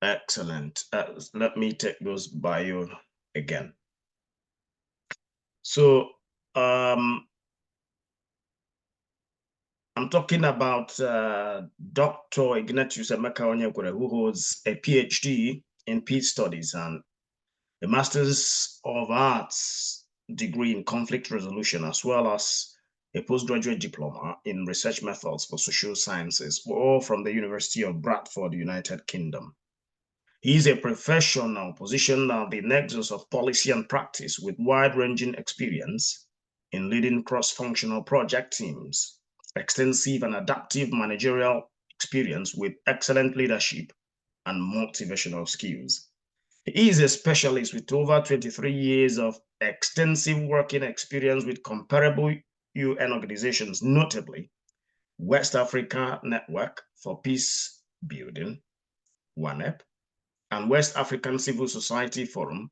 Excellent. Let me take those bio again. So I'm talking about Dr. Ignatius E, Onyekwere, who holds a PhD in peace studies and a Master's of Arts degree in conflict resolution, as well as a postgraduate diploma in research methods for social sciences, all from the University of Bradford, United Kingdom. He is a professional positioned at the nexus of policy and practice with wide-ranging experience in leading cross-functional project teams, extensive and adaptive managerial experience with excellent leadership and motivational skills. He is a specialist with over 23 years of extensive working experience with comparable UN organizations, notably West Africa Network for Peace Building, WANEP, and West African Civil Society Forum,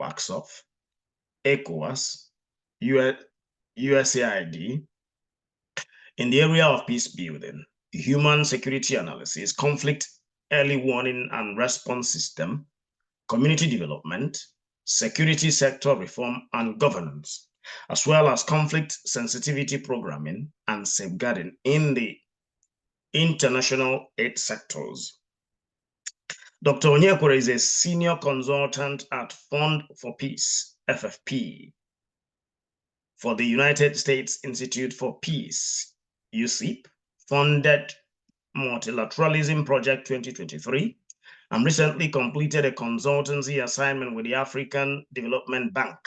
WACSOF, ECOWAS, USAID, in the area of peace building, human security analysis, conflict early warning and response system, community development, security sector reform and governance, as well as conflict sensitivity programming and safeguarding in the international aid sectors. Dr. Onyekwere is a senior consultant at Fund for Peace, FFP, for the United States Institute for Peace, UCIP, funded Multilateralism Project 2023, and recently completed a consultancy assignment with the African Development Bank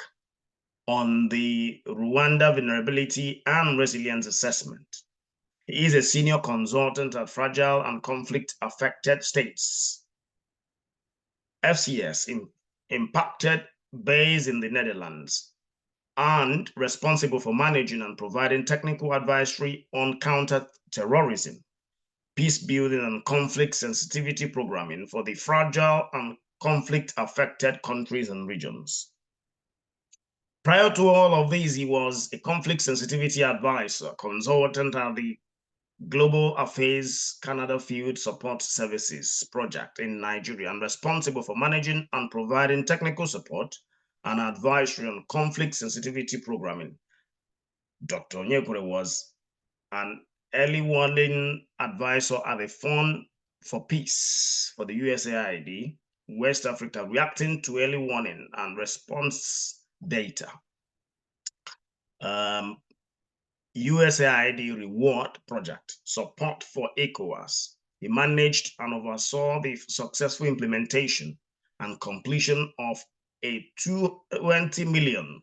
on the Rwanda Vulnerability and Resilience Assessment. He is a senior consultant at Fragile and Conflict Affected States, FCS, impacted based in the Netherlands, and responsible for managing and providing technical advisory on counter-terrorism, peace building and conflict sensitivity programming for the fragile and conflict-affected countries and regions. Prior to all of these, he was a conflict sensitivity advisor, consultant at the Global Affairs Canada Field Support Services project in Nigeria, and responsible for managing and providing technical support and advisory on conflict sensitivity programming. Dr. Onyekwere was an early warning advisor at the Fund for Peace for the USAID, West Africa, reacting to early warning and response data. USAID Reward Project, support for ECOWAS. He managed and oversaw the successful implementation and completion of a 20 million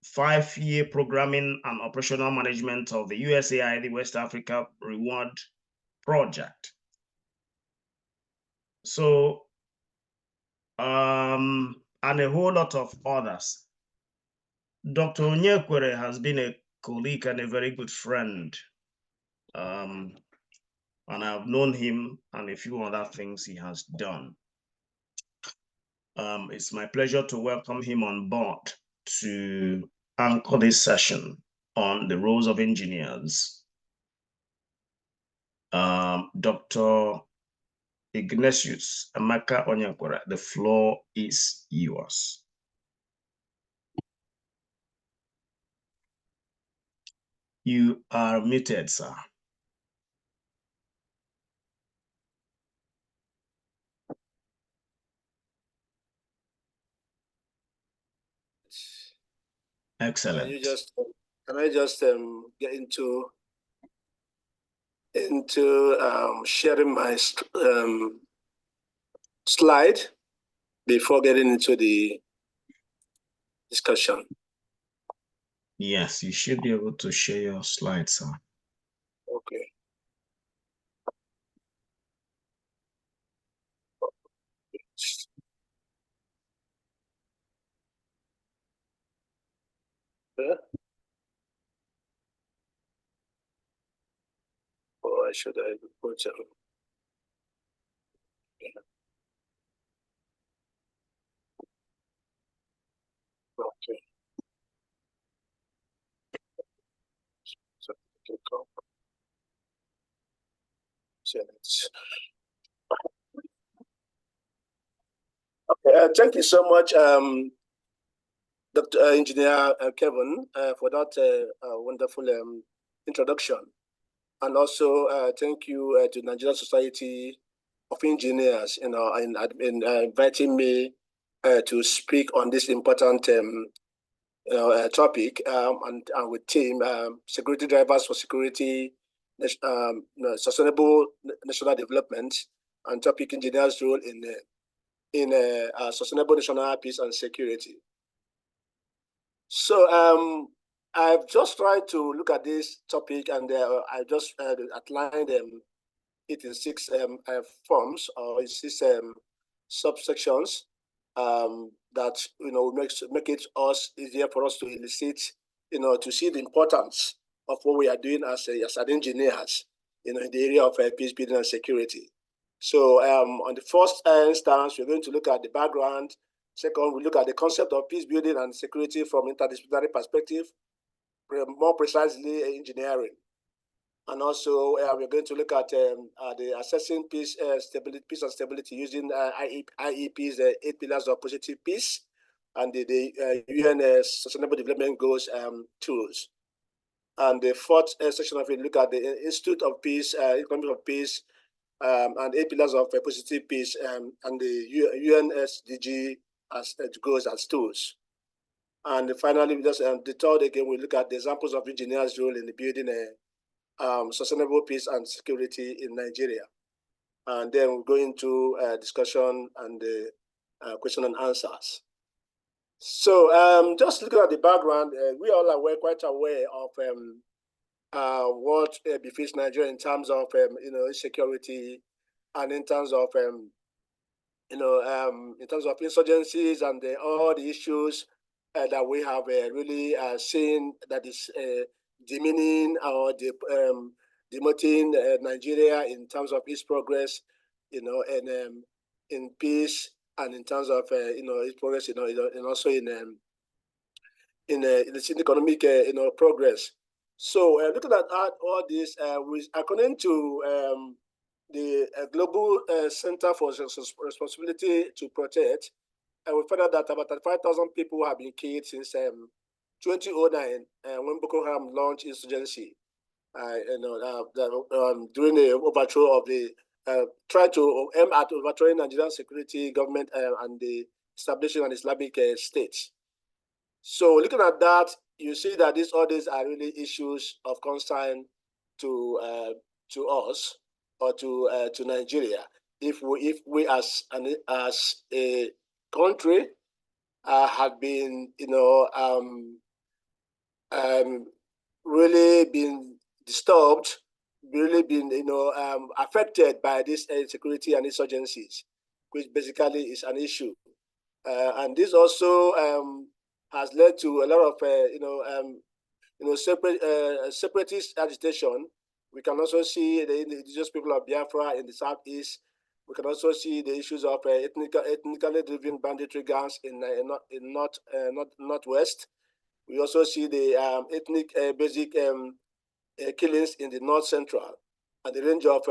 5-year programming and operational management of the USAID West Africa Reward Project. So, and a whole lot of others. Dr. Onyekwere has been a colleague and a very good friend. And I've known him and a few other things he has done. It's my pleasure to welcome him on board to anchor this session on the roles of engineers. Dr. Ignatius E, Onyekwere, the floor is yours. You are muted, sir. Excellent. Can I just get into sharing my slide before getting into the discussion? Yes, you should be able to share your slides, sir. Okay. Or should I put them? Okay. So, Okay, thank you so much, Dr. Engineer Kevin, for that wonderful introduction. And also thank you to Nigerian Society of Engineers, in inviting me to speak on this important topic, and with team security drivers for security, sustainable national development, and topic engineers' role in sustainable national peace and security. So I've just tried to look at this topic, and I just outlined it in 6 forms, or in 6 subsections that make it easier for us to elicit, to see the importance of what we are doing as engineers, in the area of peace building and security. So on the first instance, we're going to look at the background. Second, we look at the concept of peace building and security from interdisciplinary perspective, more precisely engineering. And also, we're going to look at the assessing peace, peace and stability using IEP's 8 pillars of positive peace and the UN Sustainable Development Goals tools. And the fourth section of it, look at the Institute of Peace, Economic of Peace, and 8 pillars of positive peace, and the UN SDG as goals as tools. And finally, just the third again, we look at the examples of engineers' role in the building sustainable peace and security in Nigeria. And then we'll go into discussion and question and answers. So just looking at the background, we all are quite aware of what befits Nigeria in terms of insecurity, and in terms of in terms of insurgencies and all the issues that we have really seen that is demeaning or demoting Nigeria in terms of its progress, and in peace, and in terms of its progress, and also in the economic progress. So looking at all this, according to the Global Center for Responsibility to Protect, we found out that about 35,000 people have been killed since 2009 when Boko Haram launched insurgency. During the overthrow of the try to aim at overthrowing Nigerian security government and the establishing an Islamic state. So looking at that, you see that all these are really issues of concern to us, or to Nigeria. If we as a country had been really been disturbed, really been affected by this insecurity and insurgencies, which basically is an issue, and this also has led to a lot of separatist agitation. We can also see the indigenous people of Biafra in the southeast. We can also see the issues of ethnically driven banditry gangs in northwest. We also see the ethnic basic killings in the north central, and the range of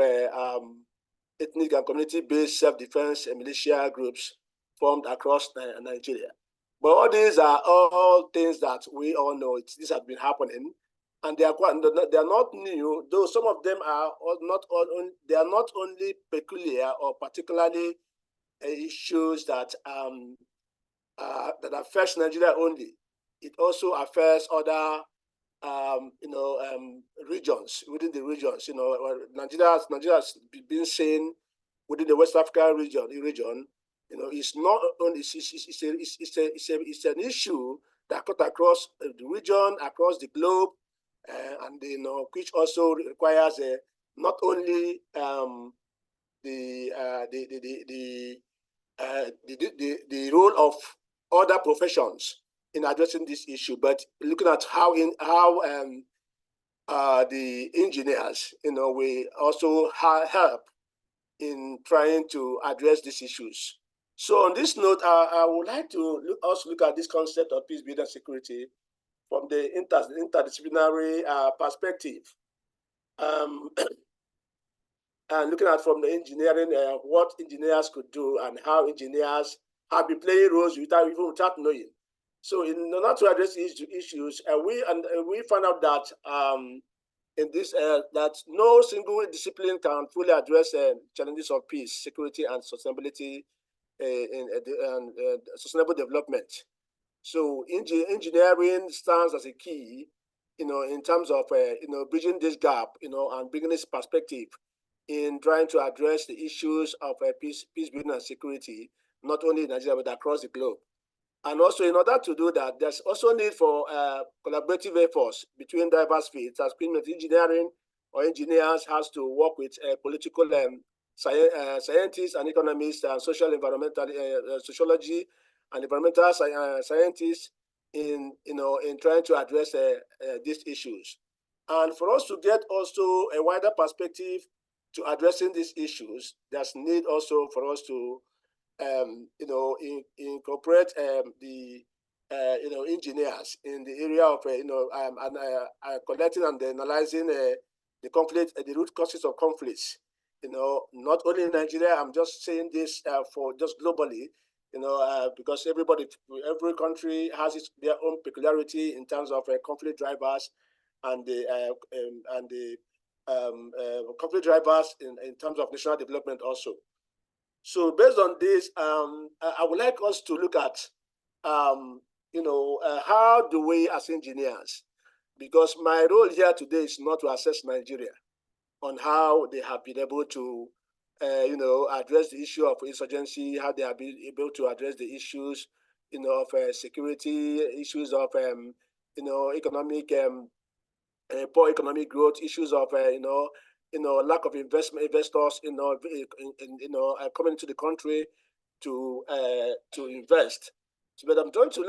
ethnic and community-based self-defense militia groups formed across Nigeria. But all these are all things that we all know. These have been happening, and they are not new. Though some of them are they are not only peculiar or particularly issues that that affects Nigeria only. It also affects other regions within the regions. Nigeria has been seen within the West African region. It's not only it's an issue that cut across the region, across the globe, and which also requires not only the role of other professions in addressing this issue, but looking at how the engineers, we also help in trying to address these issues. So on this note, I would like to also look at this concept of peace building and security from the interdisciplinary perspective. and looking at from the engineering, what engineers could do and how engineers have been playing roles without knowing. So in order to address these issues, we found out that in this that no single discipline can fully address challenges of peace, security, and sustainability in sustainable development. So engineering stands as a key, in terms of bridging this gap, and bringing this perspective in trying to address the issues of peace building and security, not only in Nigeria but across the globe. And also, in order to do that, there's also need for collaborative efforts between diverse fields. As engineering or engineers has to work with political scientists and economists and social environmental sociology and environmental scientists in trying to address these issues. And for us to get also a wider perspective to addressing these issues, there's need also for us to incorporate the engineers in the area of collecting and analyzing the conflict, the root causes of conflicts. Not only in Nigeria. I'm just saying this for just globally. Because every country has their own peculiarity in terms of conflict drivers and the conflict drivers in terms of national development also. So based on this, I would like us to look at, how do we as engineers, because my role here today is not to assess Nigeria on how they have been able to, address the issue of insurgency, how they have been able to address the issues, of security, issues of, economic, poor economic growth, issues of, lack of investors, coming into the country to invest. So, but I'm going to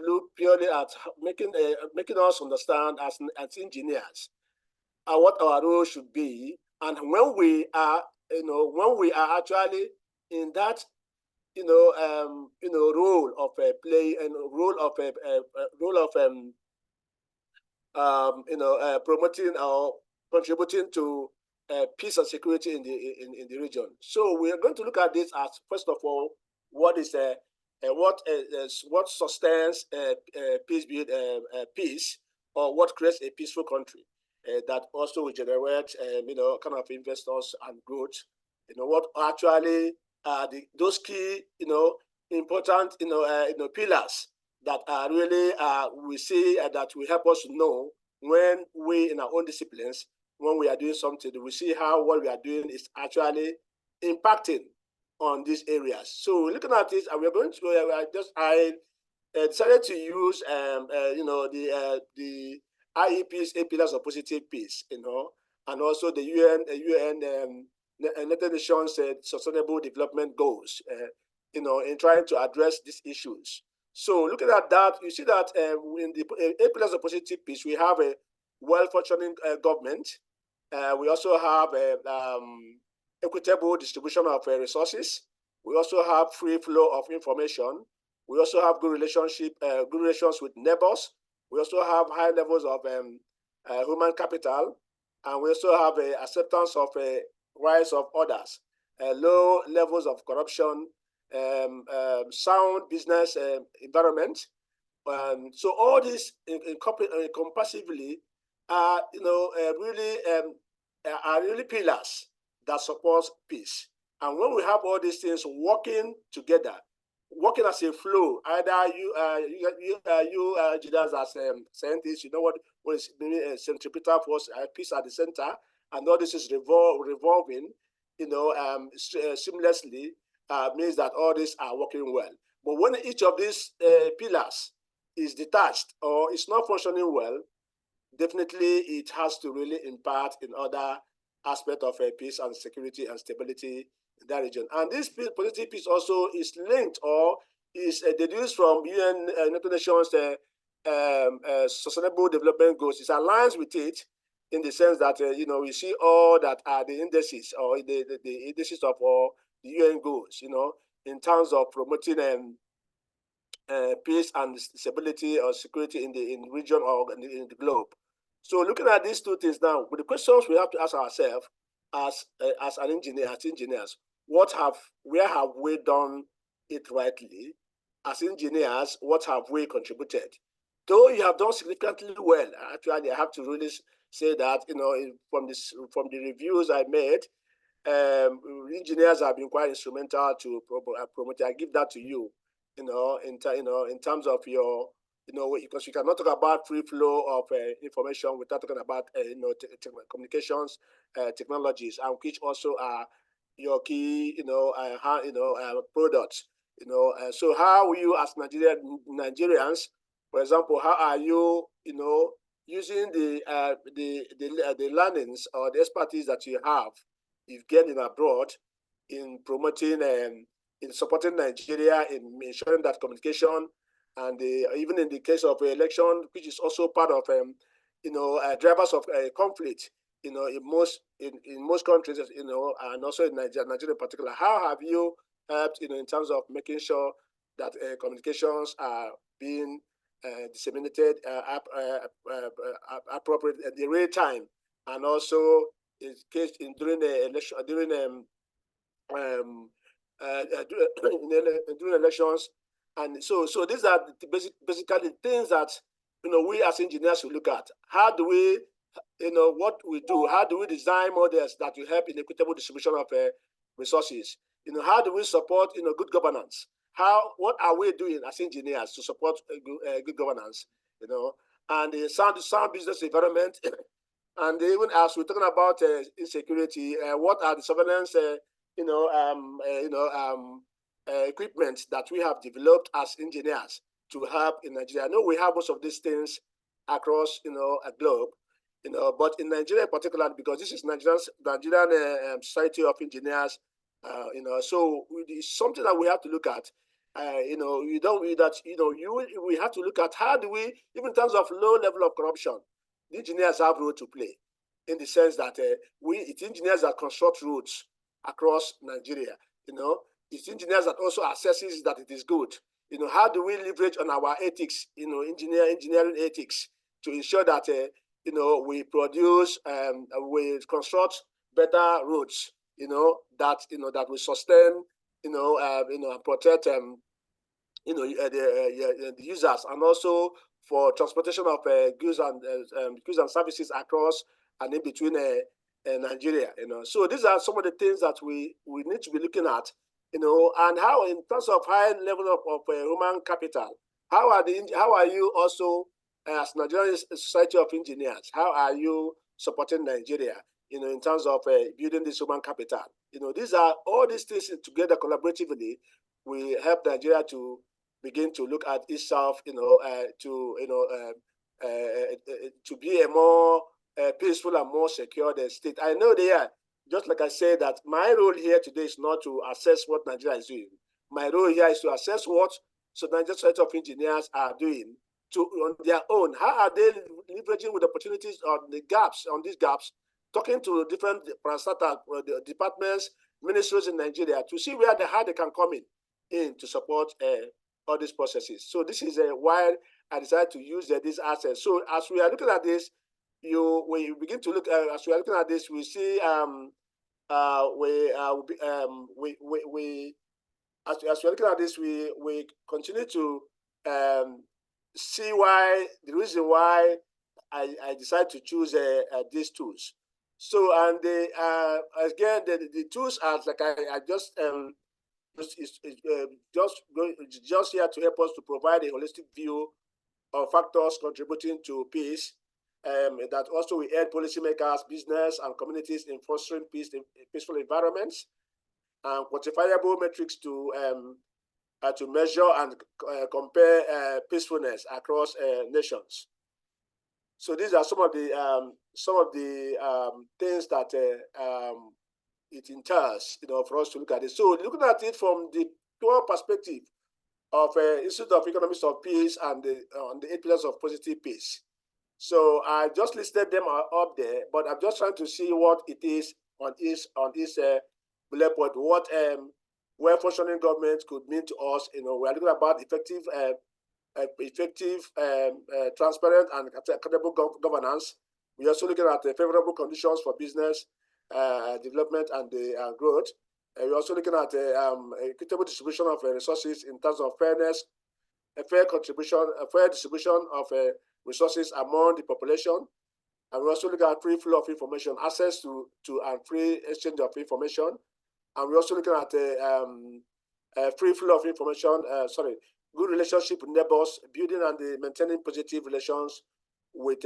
look purely at making us understand as engineers what our role should be, and when we are actually in that role of play and role of promoting or contributing to peace and security in the region. So we are going to look at this as, first of all, what sustains peace, or what creates a peaceful country that also will generate kind of investors and growth. What actually are those key important pillars that are really we see that will help us know when we in our own disciplines, when we are doing something, we see how what we are doing is actually impacting on these areas. So looking at this, and we're going to I decided to use the IEP's 8 pillars of positive peace, and also the UN United Nations Sustainable Development Goals, in trying to address these issues. So looking at that, you see that in the 8 pillars of positive peace, we have a well-functioning government. We also have equitable distribution of resources. We also have free flow of information. We also have good relations with neighbors. We also have high levels of human capital, and we also have acceptance of rights of others, low levels of corruption, sound business environment. So all these encompassively are really pillars that support peace. And when we have all these things working together, working as a flow, either you engineers as scientists, you know what is centripetal force, peace at the center, and all this is revolving, seamlessly, means that all these are working well. But when each of these pillars is detached or is not functioning well, definitely it has to really impact in other aspects of peace and security and stability in that region. And this positive peace also is linked or is deduced from UN United Nations Sustainable Development Goals. It aligns with it in the sense that we see all that are the indices or the indices of all the UN goals, in terms of promoting peace and stability or security in the region or in the globe. So looking at these two things now, with the questions we have to ask ourselves, as an engineer, as engineers, where have we done it rightly? As engineers, what have we contributed? Though you have done significantly well, actually, I have to really say that, from the reviews I made, engineers have been quite instrumental to promote. I give that to you, in terms of your, because you cannot talk about free flow of information without talking about, communications technologies, and which also are your key, products. So how will you, as Nigerians, for example, how are you, using the learnings or the expertise that you have, you've gained abroad, in promoting in supporting Nigeria, in ensuring that communication, and even in the case of election, which is also part of drivers of conflict, in most countries, and also in Nigeria in particular. How have you helped, in terms of making sure that communications are being disseminated appropriate at the real time, and also during the election, during elections, and so these are basically things that we as engineers should look at. How do we, what we do? How do we design models that will help in equitable distribution of resources? How do we support good governance? What are we doing as engineers to support good governance? And the sound business environment. And even as we're talking about insecurity, what are the surveillance, equipment that we have developed as engineers to help in Nigeria? I know we have most of these things across, a globe, but in Nigeria in particular, because this is Nigerian Society of Engineers, so it's something that we have to look at. We have to look at how do we, even in terms of low level of corruption, the engineers have a role to play, in the sense that it's engineers that construct roads across Nigeria. It's engineers that also assesses that it is good. How do we leverage on our ethics, engineering ethics, to ensure that we produce, we construct better roads, that will sustain, and protect the users, and also for transportation of goods and services across and in between Nigeria. So these are some of the things that we need to be looking at, and how, in terms of high level of human capital, how are you also, as Nigerian Society of Engineers, how are you supporting Nigeria, in terms of building this human capital? These are all these things together collaboratively will help Nigeria to begin to look at itself, to be a more peaceful and more secure state. I know just like I said, that my role here today is not to assess what Nigeria is doing. My role here is to assess what Nigerian Society of Engineers are doing on their own. How are they leveraging with opportunities on these gaps, talking to different departments, ministries in Nigeria, to see how they can come in to support all these processes. So this is why I decided to use these assets. So as we are looking at this, we begin to look as we are looking at this, we see as we are looking at this, we continue to see the reason why I decided to choose these tools. So, and again, the tools are like I just just here to help us to provide a holistic view of factors contributing to peace, that also will aid policymakers, business, and communities in fostering peaceful environments, and quantifiable metrics to measure and compare peacefulness across nations. So these are some of the things that it entails, for us to look at it. So looking at it from the pure perspective of Institute of Economics of Peace and on the 8 pillars of positive peace. So I just listed them up there, but I'm just trying to see what it is on this bullet point, what well-functioning government could mean to us. We're looking about effective, transparent, and accountable governance. We're also looking at favorable conditions for business, development and the growth. We're also looking at equitable distribution of resources in terms of fairness, a fair distribution of resources among the population. And we also look at free flow of information, access to and free exchange of information. And we're also looking at free flow of information, good relationship with neighbors, building and maintaining positive relations with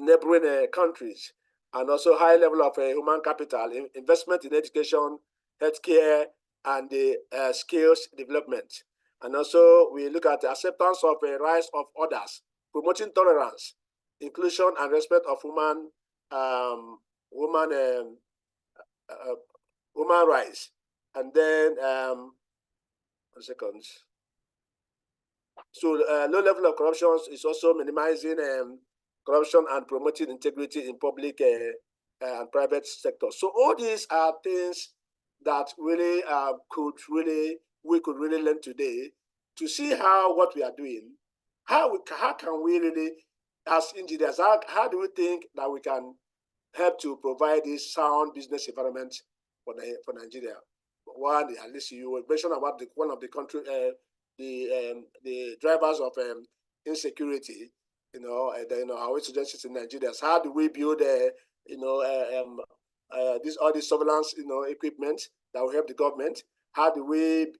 neighboring countries, and also high level of human capital, investment in education, healthcare, and the skills development. And also we look at the acceptance of a rights of others, promoting tolerance, inclusion, and respect of human rights. And then, 1 second. So low level of corruption is also minimizing corruption and promoting integrity in public and private sector. So all these are things that really we could really learn today to see how what we are doing, how can we really, as engineers, how do we think that we can help to provide this sound business environment for Nigeria? One, at least you mentioned about one of the country, the drivers of insecurity, our insurgencies in Nigeria. So how do we build, all these surveillance, equipment that will help the government? How do we,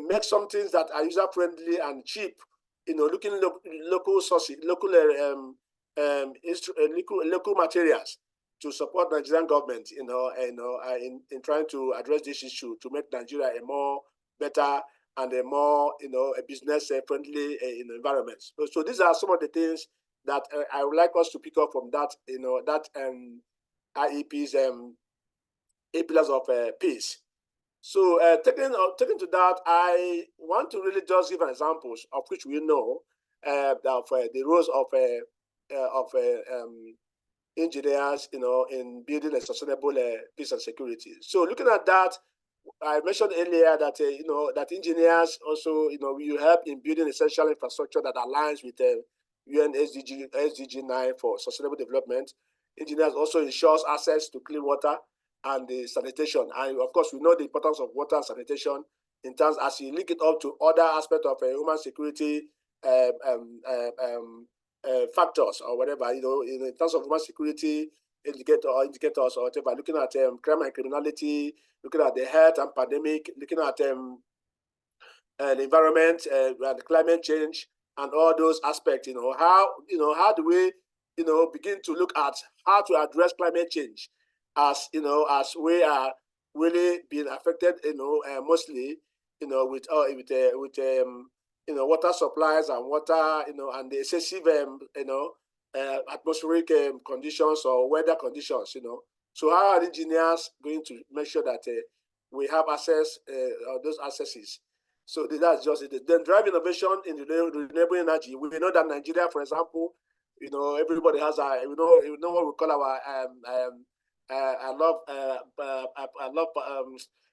make some things that are user friendly and cheap? Looking local sources, local materials to support Nigerian government, in trying to address this issue to make Nigeria a more better and a more, a business friendly environment. So these are some of the things that I would like us to pick up from that, that IEP's 8 pillars of peace. So taking to that, I want to really just give examples of which we know the roles of engineers, in building a sustainable peace and security. So looking at that, I mentioned earlier that that engineers also will help in building essential infrastructure that aligns with the UN SDG 9 for sustainable development. Engineers also ensures access to clean water and the sanitation, and of course we know the importance of water and sanitation in terms as you link it up to other aspects of human security factors or whatever, in terms of human security indicators or whatever, looking at crime and criminality, looking at the health and pandemic, looking at the environment and climate change and all those aspects. How do we begin to look at how to address climate change as as we are really being affected mostly with water supplies and water and the excessive atmospheric conditions or weather conditions. So how are engineers going to make sure that we have access those accesses? So that's just it. Then drive innovation in renewable energy. We know that Nigeria, for example, everybody has what we call our I love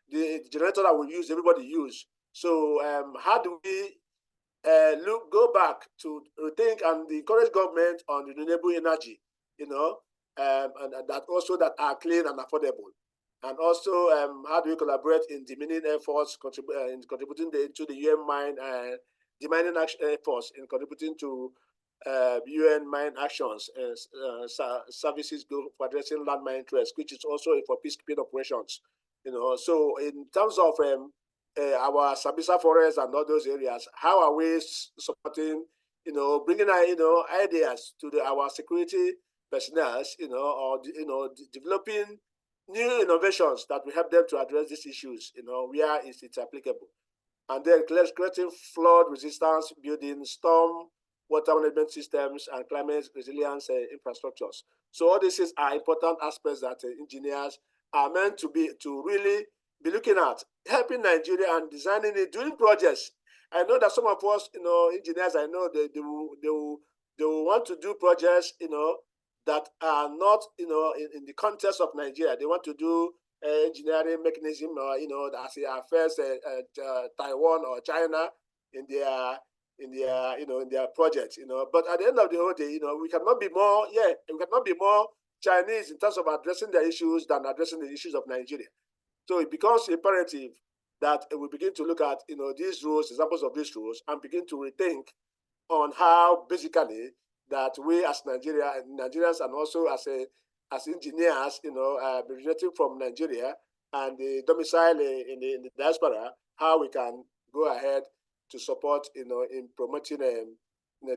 the generator that we use. Everybody use. So how do we go back to think and encourage government on renewable energy, and that also that are clean and affordable, and also how do we collaborate in demining efforts, in contributing to the UN mine demining efforts, in contributing to UN mine actions, services go for addressing land mine interest, which is also for peacekeeping operations. So in terms of our Sabisa forest and all those areas, how are we supporting, bringing ideas to our security personnel, or developing new innovations that will help them to address these issues, where it's applicable, and then creating flood resistance, building storm water management systems and climate resilience infrastructures. So all these are important aspects that engineers are meant to really be looking at, helping Nigeria and designing it, doing projects. I know that some of us, engineers, I know they will want to do projects, that are not, in the context of Nigeria. They want to do engineering mechanism, as they affairs Taiwan or China in their projects, But at the end of the whole day, we cannot be more Chinese in terms of addressing their issues than addressing the issues of Nigeria. So it becomes imperative that we begin to look at these rules, examples of these rules, and begin to rethink on how basically that we as Nigerians and also as engineers, originating from Nigeria and the domicile in the diaspora, how we can go ahead to support, in promoting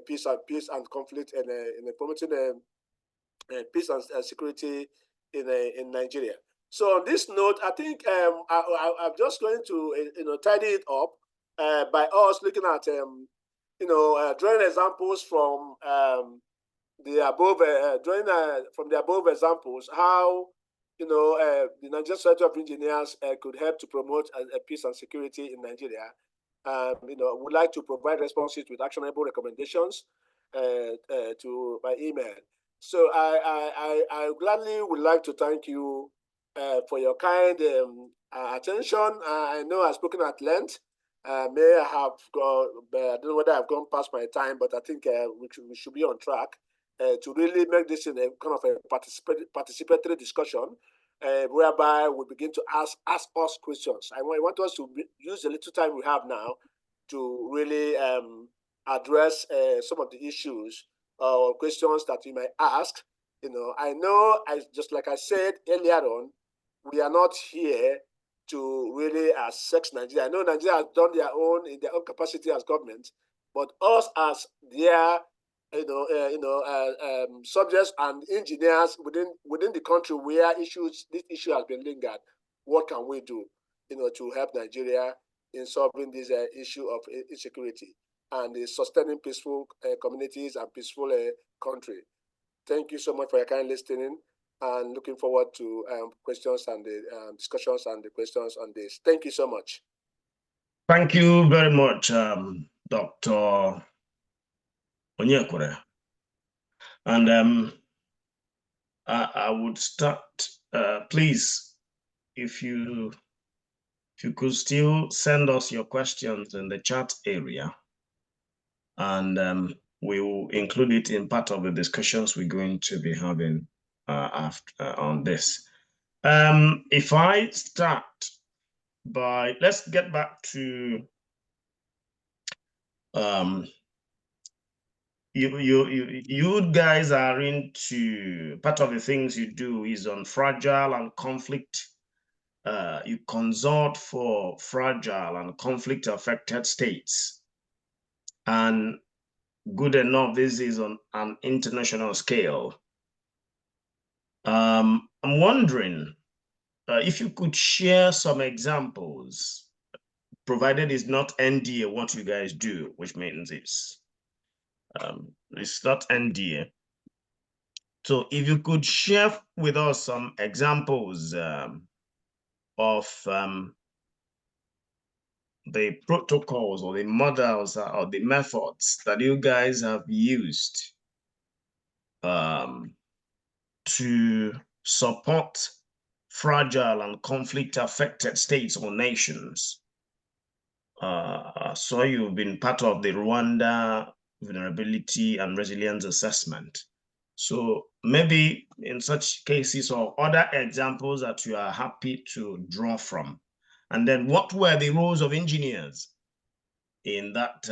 peace and conflict and in promoting peace and security in Nigeria. So on this note, I think I'm just going to tidy it up by us looking at drawing examples from the above, from the above examples, how the Nigerian Society of Engineers could help to promote peace and security in Nigeria. Would like to provide responses with actionable recommendations to my email. So I gladly would like to thank you for your kind attention. I know I've spoken at length. May I have gone, I don't know whether I've gone past my time, but I think we should be on track to really make this in a kind of a participatory discussion, whereby we begin to ask us questions. I want us to use the little time we have now to really address some of the issues or questions that you might ask. I know, just like I said earlier on, we are not here to really assess Nigeria. I know Nigeria has done their own in their own capacity as government, but us as their subjects and engineers within the country where this issue has been lingered, what can we do, to help Nigeria in solving this issue of insecurity and sustaining peaceful communities and peaceful country. Thank you so much for your kind listening, and looking forward to questions and the discussions and the questions on this. Thank you so much. Thank you very much, Dr. Onyekwere. And I would start, please, if you could still send us your questions in the chat area, and we will include it in part of the discussions we're going to be having on this. If I start by, let's get back to you guys are into, part of the things you do is on fragile and conflict. You consult for fragile and conflict affected states, and good enough, this is on an international scale. I'm wondering if you could share some examples, provided it's not NDA what you guys do, which means it's not NDA. So if you could share with us some examples of the protocols or the models or the methods that you guys have used to support fragile and conflict affected states or nations. So you've been part of the Rwanda Vulnerability and Resilience Assessment. So maybe in such cases or other examples that you are happy to draw from. And then what were the roles of engineers in that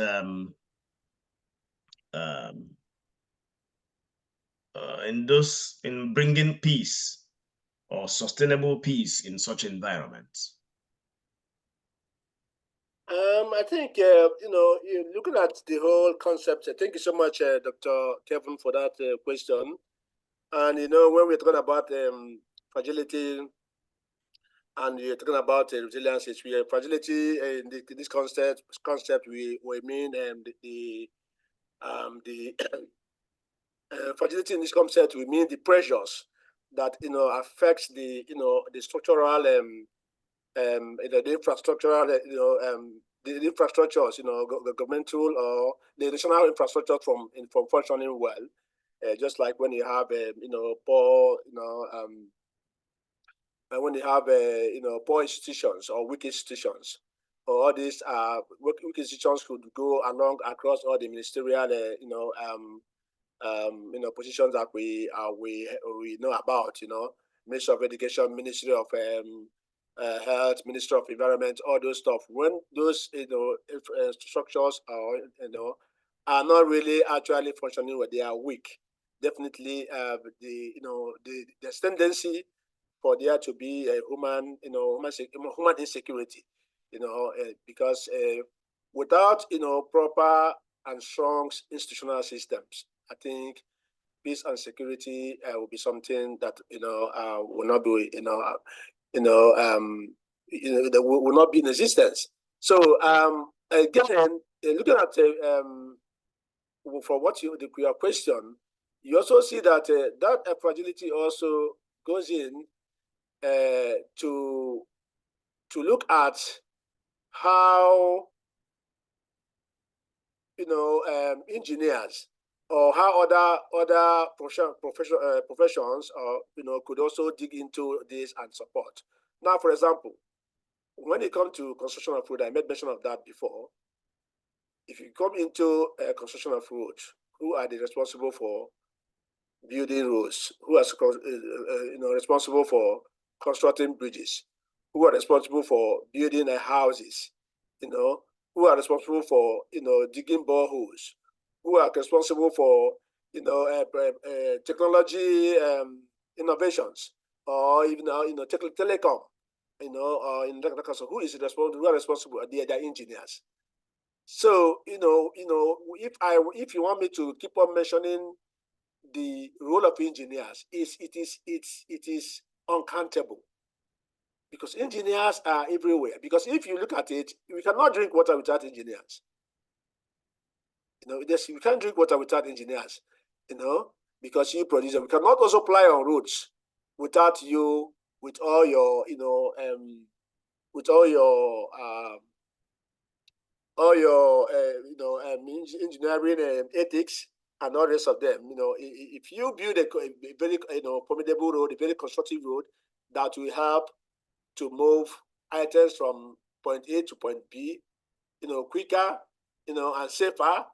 in bringing peace or sustainable peace in such environments? I think, looking at the whole concept, thank you so much, Dr. Kevin, for that question. And, when we're talking about fragility and you're talking about resilience, fragility in this concept, we mean the fragility in this concept, we mean the pressures that, affects the structural the infrastructural, the infrastructures, the governmental or the national infrastructure from functioning well. Just like when you have, poor, when you have, poor institutions or weak institutions, or all these weak institutions could go across all the ministerial, positions that we know about, Ministry of Education, Ministry of Health, Ministry of Environment, all those stuff. When those structures are not really actually functioning, where they are weak, definitely there's tendency for there to be a human insecurity, because without proper and strong institutional systems, I think peace and security will be something that will not be will not be in existence. So again, looking at for what your question, you also see that that fragility also goes in to look at how engineers or how other professions could also dig into this and support. Now, for example, when it comes to construction of road, I made mention of that before. If you come into construction of road, who are the responsible for building roads? Who are responsible for constructing bridges? Who are responsible for building houses? Who are responsible for digging boreholes? Who are responsible for technology innovations, or even telecom? Who is responsible? Who are responsible? They are engineers. So if you want me to keep on mentioning the role of engineers, it is uncountable, because engineers are everywhere. Because if you look at it, we cannot drink water without engineers. We can't drink water without engineers. Because you produce them. We cannot also fly on roads without you, with all your engineering ethics and all the rest of them. If you build a very formidable road, a very constructive road that will help to move items from point A to point B, quicker, and safer,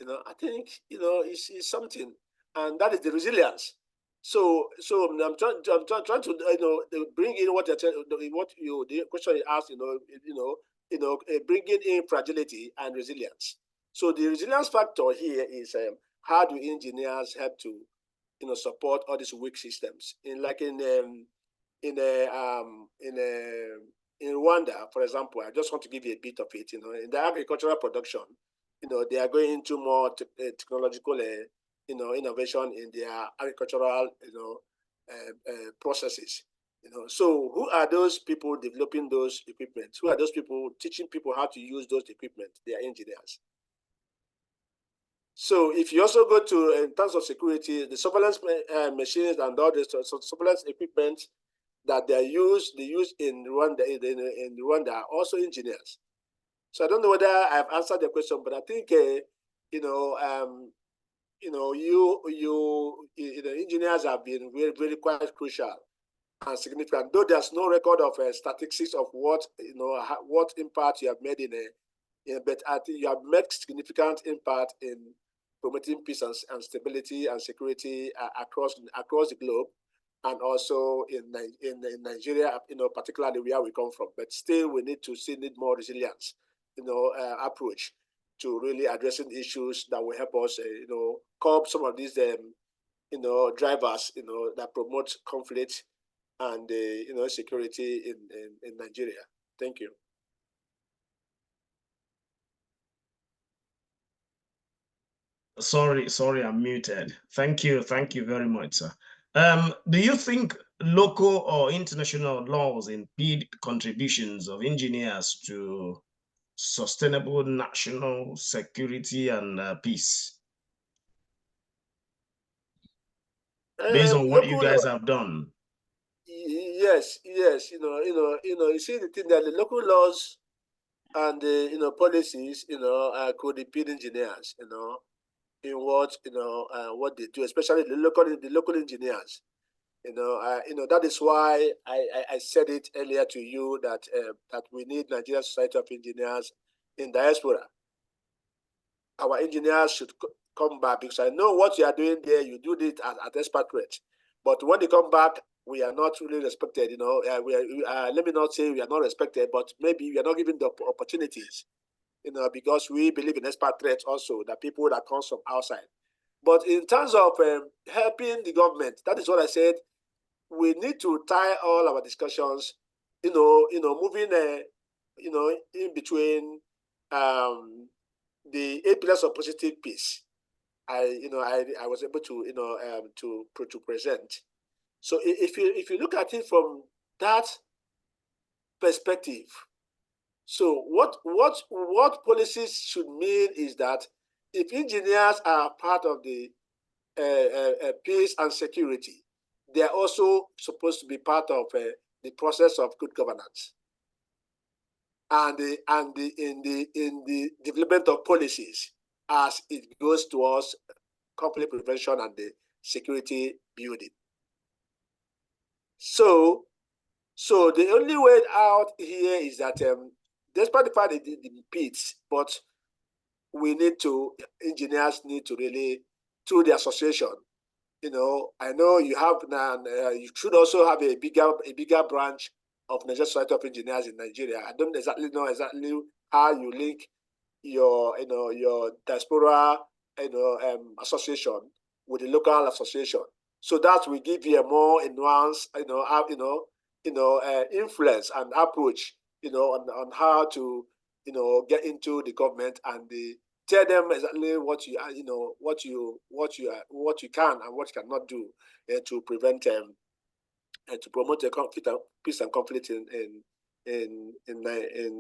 I think it's something, and that is the resilience. So I'm trying to bring in what the question you asked, bringing in fragility and resilience. So the resilience factor here is how do engineers help to support all these weak systems? In Rwanda, for example, I just want to give you a bit of it. In the agricultural production, they are going into more technological innovation in their agricultural processes. So who are those people developing those equipment? Who are those people teaching people how to use those equipment? They are engineers. So if you also go to, in terms of security, the surveillance machines and all the surveillance equipment that they use in Rwanda, in Rwanda are also engineers. So I don't know whether I've answered the question, but I think engineers have been very, very quite crucial and significant. Though there's no record of statistics of what impact you have made but I think you have made significant impact in promoting peace and stability and security across the globe, and also in Nigeria, particularly where we come from. But still, we need more resilience, approach to really addressing issues that will help us, curb some of these, drivers, that promote conflict and, security in Nigeria. Thank you. Sorry, I'm muted. Thank you very much, sir. Do you think local or international laws impede contributions of engineers to sustainable national security and peace, based on what you guys have done? Yes. You see the thing that the local laws and the policies could impede engineers in what they do, especially the local engineers. That is why I said it earlier to you that we need Nigerian Society of Engineers in diaspora. Our engineers should come back, because I know what you are doing there, you do it at expert rate. But when they come back, we are not really respected. You know, let me not say we are not respected, but maybe we are not given the opportunities. You know, because we believe in expert rates also, that people that comes from outside. But in terms of helping the government, that is what I said. We need to tie all our discussions, moving, in between the 8 pillars of positive peace. I was able to to present. So if you look at it from that perspective, so what policies should mean is that if engineers are part of the peace and security, they are also supposed to be part of the process of good governance and in the development of policies as it goes towards conflict prevention and the security building. So the only way out here is that despite the fact that it impedes, but engineers need to really, through the association, I know you have now, you should also have a bigger branch of Nigerian Society of Engineers in Nigeria. I don't exactly know how you link your diaspora association with the local association, so that will give you a more nuanced influence and approach on how to get into the government and tell them exactly what you can and what you cannot do to prevent and to promote peace and conflict in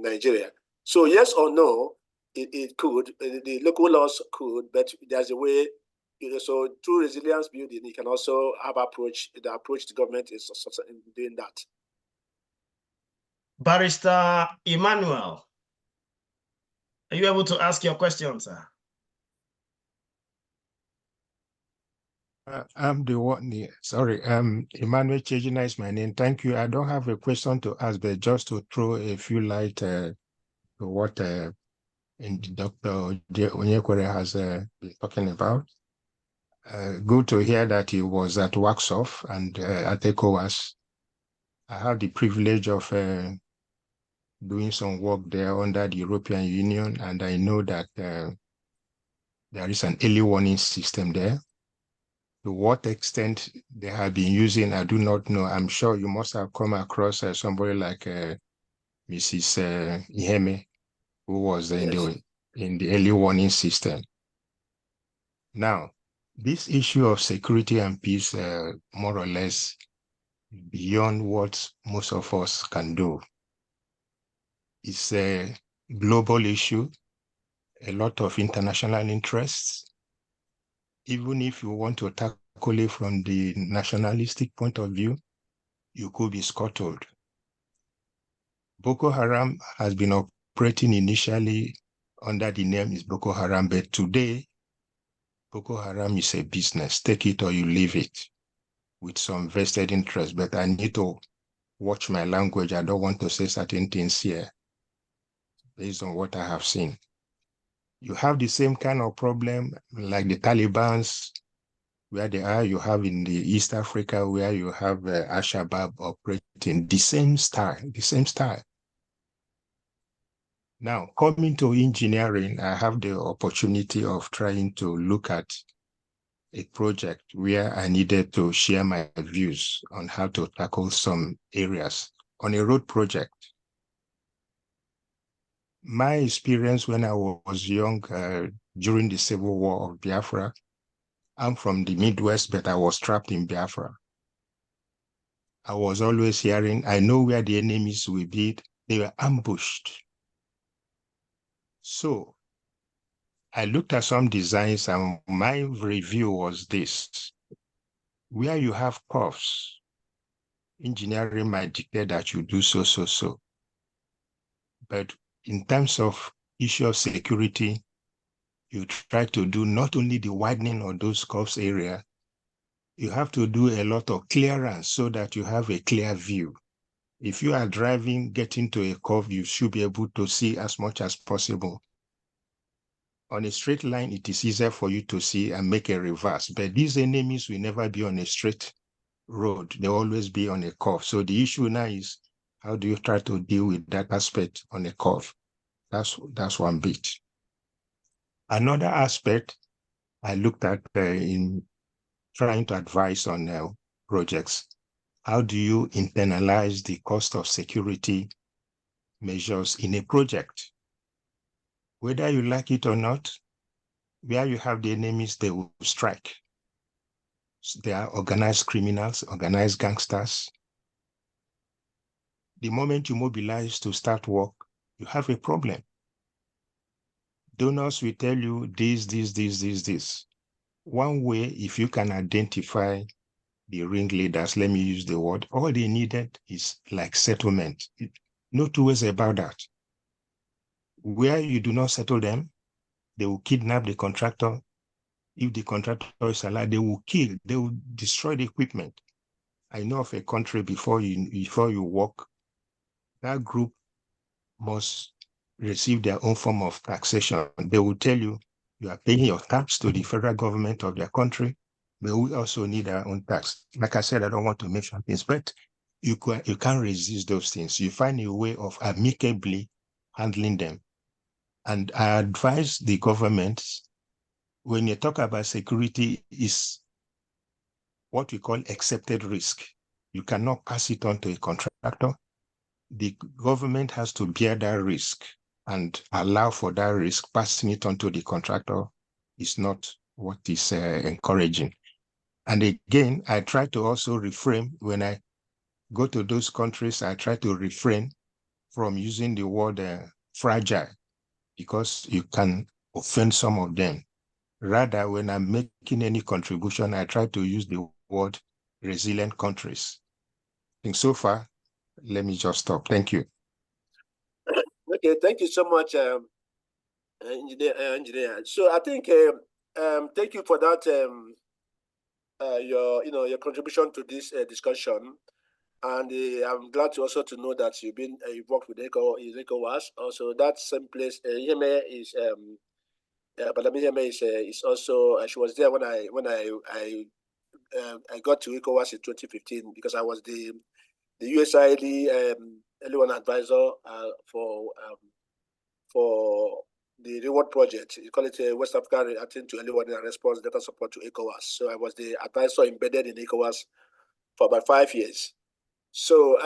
Nigeria. So yes or no, it could, the local laws could, but there's a way. So through resilience building, you can also have the approach the government is in doing that. Barrister Emmanuel, are you able to ask your question, sir? I'm the one, sorry, Emmanuel Chejina is my name. Thank you. I don't have a question to ask, but just to throw a few light to what Dr. Onyekwere has been talking about. Good to hear that he was at Waxoff and at ECOWAS. I have the privilege of doing some work there under the European Union, and I know that there is an early warning system there. To what extent they have been using, I do not know. I'm sure you must have come across somebody like Mrs. Iheme, who was in the early warning system. Now, this issue of security and peace, more or less beyond what most of us can do. It's a global issue, a lot of international interests. Even if you want to tackle it from the nationalistic point of view, you could be scuttled. Boko Haram has been operating initially under the name is Boko Haram, but today, Boko Haram is a business. Take it or you leave it with some vested interest, but I need to watch my language. I don't want to say certain things here based on what I have seen. You have the same kind of problem like the Taliban's, where they are. You have in the East Africa, where you have Al-Shabaab operating the same style. Now, coming to engineering, I have the opportunity of trying to look at a project where I needed to share my views on how to tackle some areas on a road project. My experience when I was young during the Civil War of Biafra, I'm from the Midwest, but I was trapped in Biafra. I was always hearing, I know where the enemies will be. They were ambushed. So I looked at some designs and my review was this. Where you have curves, engineering might dictate that you do so. But in terms of issue of security, you try to do not only the widening of those curves area, you have to do a lot of clearance so that you have a clear view. If you are driving, getting to a curve, you should be able to see as much as possible. On a straight line, it is easier for you to see and make a reverse. But these enemies will never be on a straight road. They'll always be on a curve. So the issue now is, how do you try to deal with that aspect on a curve? That's one bit. Another aspect I looked at in trying to advise on projects, how do you internalize the cost of security measures in a project? Whether you like it or not, where you have the enemies, they will strike. So they are organized criminals, organized gangsters. The moment you mobilize to start work, you have a problem. Donors will tell you this. One way, if you can identify the ringleaders, let me use the word, all they needed is like settlement. No two ways about that. Where you do not settle them, they will kidnap the contractor. If the contractor is alive, they will kill, they will destroy the equipment. I know of a country before you work, that group must receive their own form of taxation. They will tell you, you are paying your tax to the federal government of their country, but we also need our own tax. Like I said, I don't want to mention things, but you can't resist those things. You find a way of amicably handling them. And I advise the governments, when you talk about security, is what we call accepted risk. You cannot pass it on to a contractor. The government has to bear that risk and allow for that risk. Passing it on to the contractor is not what is encouraging. And again, I try to also refrain, when I go to those countries, I try to refrain from using the word fragile, because you can offend some of them. Rather, when I'm making any contribution, I try to use the word resilient countries. I think so far, let me just stop. Thank you. Okay, thank you so much, engineer. So I think thank you for that. Your contribution to this discussion, and I'm glad to also to know that you've worked with ECOWAS. Also, that same place, Yeme is Madam Yeme is also she was there when I got to ECOWAS in 2015, because I was the USAID early one advisor for the reward project. You call it West Africa Reacting to Early Warning and Response Data Support to ECOWAS. So I was the advisor embedded in ECOWAS for about 5 years. So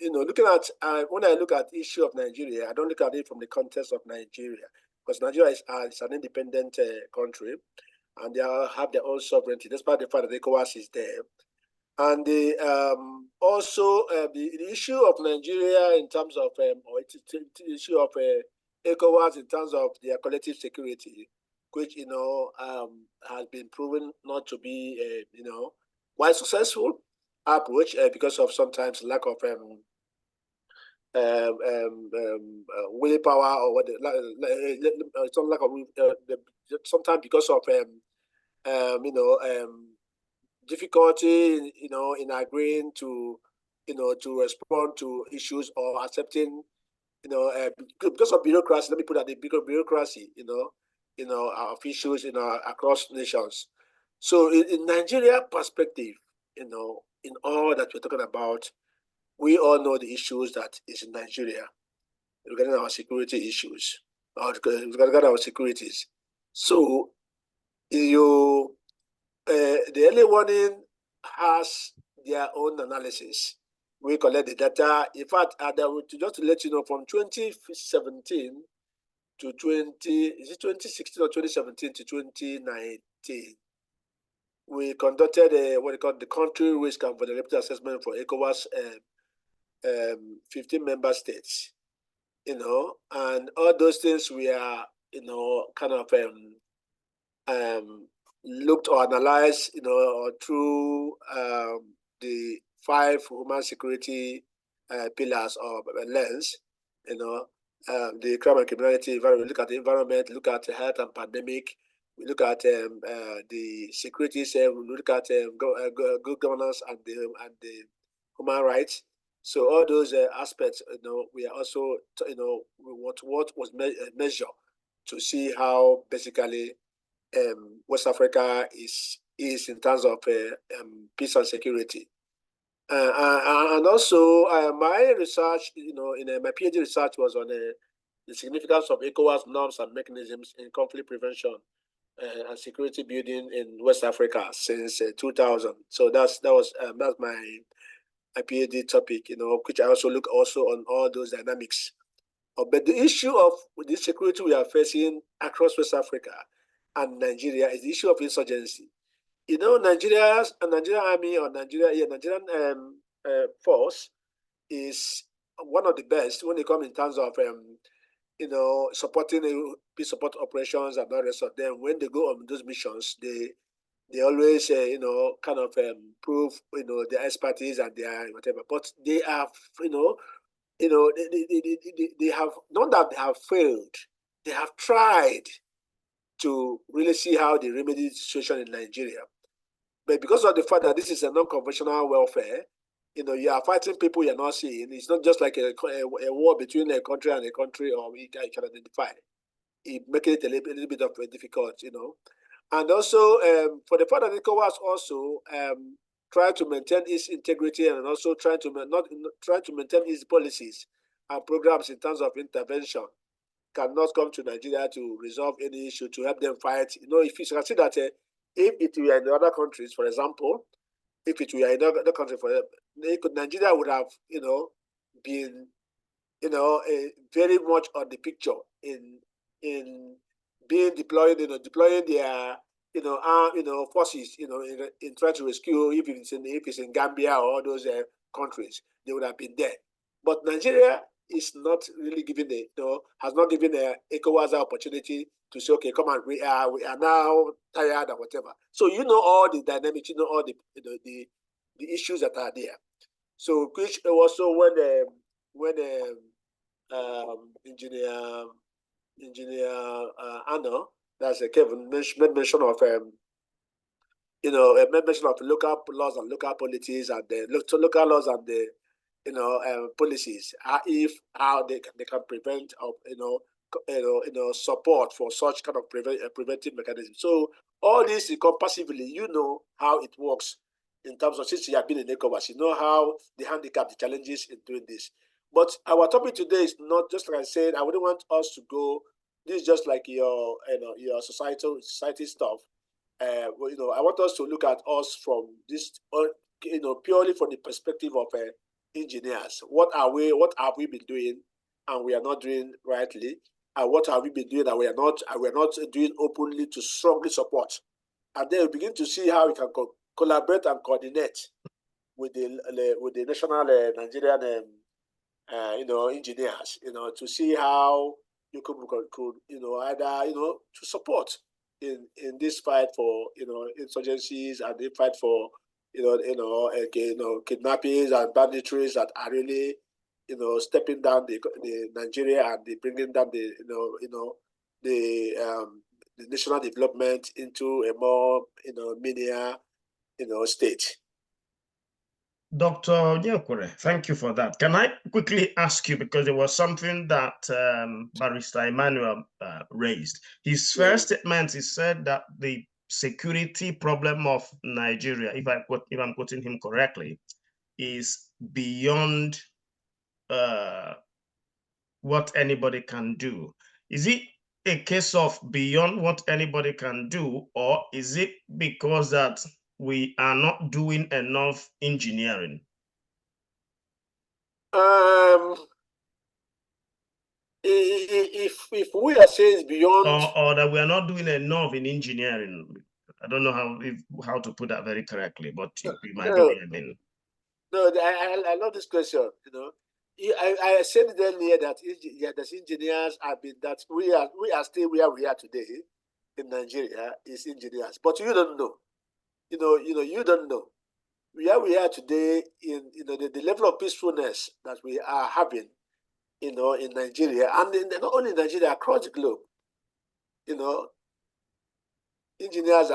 looking at when I look at the issue of Nigeria, I don't look at it from the context of Nigeria, because Nigeria is an independent country, and they have their own sovereignty, despite the fact that ECOWAS is there. And also the issue of Nigeria in terms of, or the issue of ECOWAS in terms of their collective security, which has been proven not to be quite successful approach because of sometimes lack of willpower, or some lack of sometimes because of difficulty in agreeing to to respond to issues, or accepting because of bureaucracy. Let me put that, the bigger bureaucracy our officials across nations. So in Nigeria perspective, in all that we're talking about, we all know the issues that is in Nigeria regarding our security issues, or regarding our securities. So the early warning has their own analysis. We collect the data. In fact, just to let you know, from 2017 to 2016 or 2017 to 2019, we conducted what they call the country risk and vulnerability assessment for ECOWAS 15 member states. And all those things we are kind of looked or analyzed through the 5 human security pillars of lens. The crime and criminality, we look at the environment, look at health and pandemic, we look at the security, we look at good governance and the human rights. So all those aspects, we are also, we want what was measured to see how basically West Africa is in terms of peace and security. And also, my research, in my PhD research was on the significance of ECOWAS norms and mechanisms in conflict prevention and security building in West Africa since 2000. So that's my PhD topic, which I also look also on all those dynamics. But the issue of the security we are facing across West Africa and Nigeria is the issue of insurgency. Nigerian army or Nigerian force is one of the best when it comes in terms of supporting peace support operations and all the rest of them. When they go on those missions, they always kind of prove their expertise and their whatever. But they have they have not that they have failed. They have tried to really see how they remedy the situation in Nigeria. But because of the fact that this is a non-conventional warfare, you are fighting people you're not seeing. It's not just like a war between a country and a country, or you can identify. It makes it a little bit of difficult, And also, for the fact that ECOWAS also try to maintain its integrity and also try to maintain its policies and programs in terms of intervention, cannot come to Nigeria to resolve any issue, to help them fight. If you can see that if it were in other countries, for example, if it were in other countries, Nigeria would have, been, very much on the picture in being deployed, deploying their, forces, in trying to rescue. If it's in Gambia or all those countries, they would have been there. But Nigeria is not really giving has not given the ECOWAS opportunity to say, okay, come on, we are now tired or whatever. So all the dynamics, all the issues that are there. So which also when engineer Anna, that's Kevin made mention of mention of local laws and local policies and the local laws and the policies, how they can prevent support for such kind of preventive mechanism. So all this passively, how it works in terms of, since you have been in ECOWAS, how the handicap, the challenges in doing this. But our topic today is not, just like I said, I wouldn't want us to go. This is just like your society stuff. I want us to look at us from this, purely from the perspective of engineers. What have we been doing and we are not doing rightly, and what have we been doing and we are not doing openly to strongly support, and then we begin to see how we can collaborate and coordinate with the national Nigerian engineers, to see how you could either to support in this fight for insurgencies and the fight for kidnappings and banditries that are really stepping down the Nigeria and bringing down the national development into a more linear state. Dr. Onyekwere, thank you for that. Can I quickly ask you, because there was something that Barrister Emmanuel raised. His first statement, he said that the security problem of Nigeria, if I'm quoting him correctly, is beyond what anybody can do. Is it a case of beyond what anybody can do, or is it because that we are not doing enough engineering? If we are saying beyond, or that we are not doing enough in engineering, I don't know how to put that very correctly, but you might be what I mean. No, I love this question. I said earlier that engineers have been, that we are still where we are today in Nigeria is engineers, but you don't know. You don't know where we are today in the level of peacefulness that we are having, in Nigeria, and not only in Nigeria, across the globe. Engineers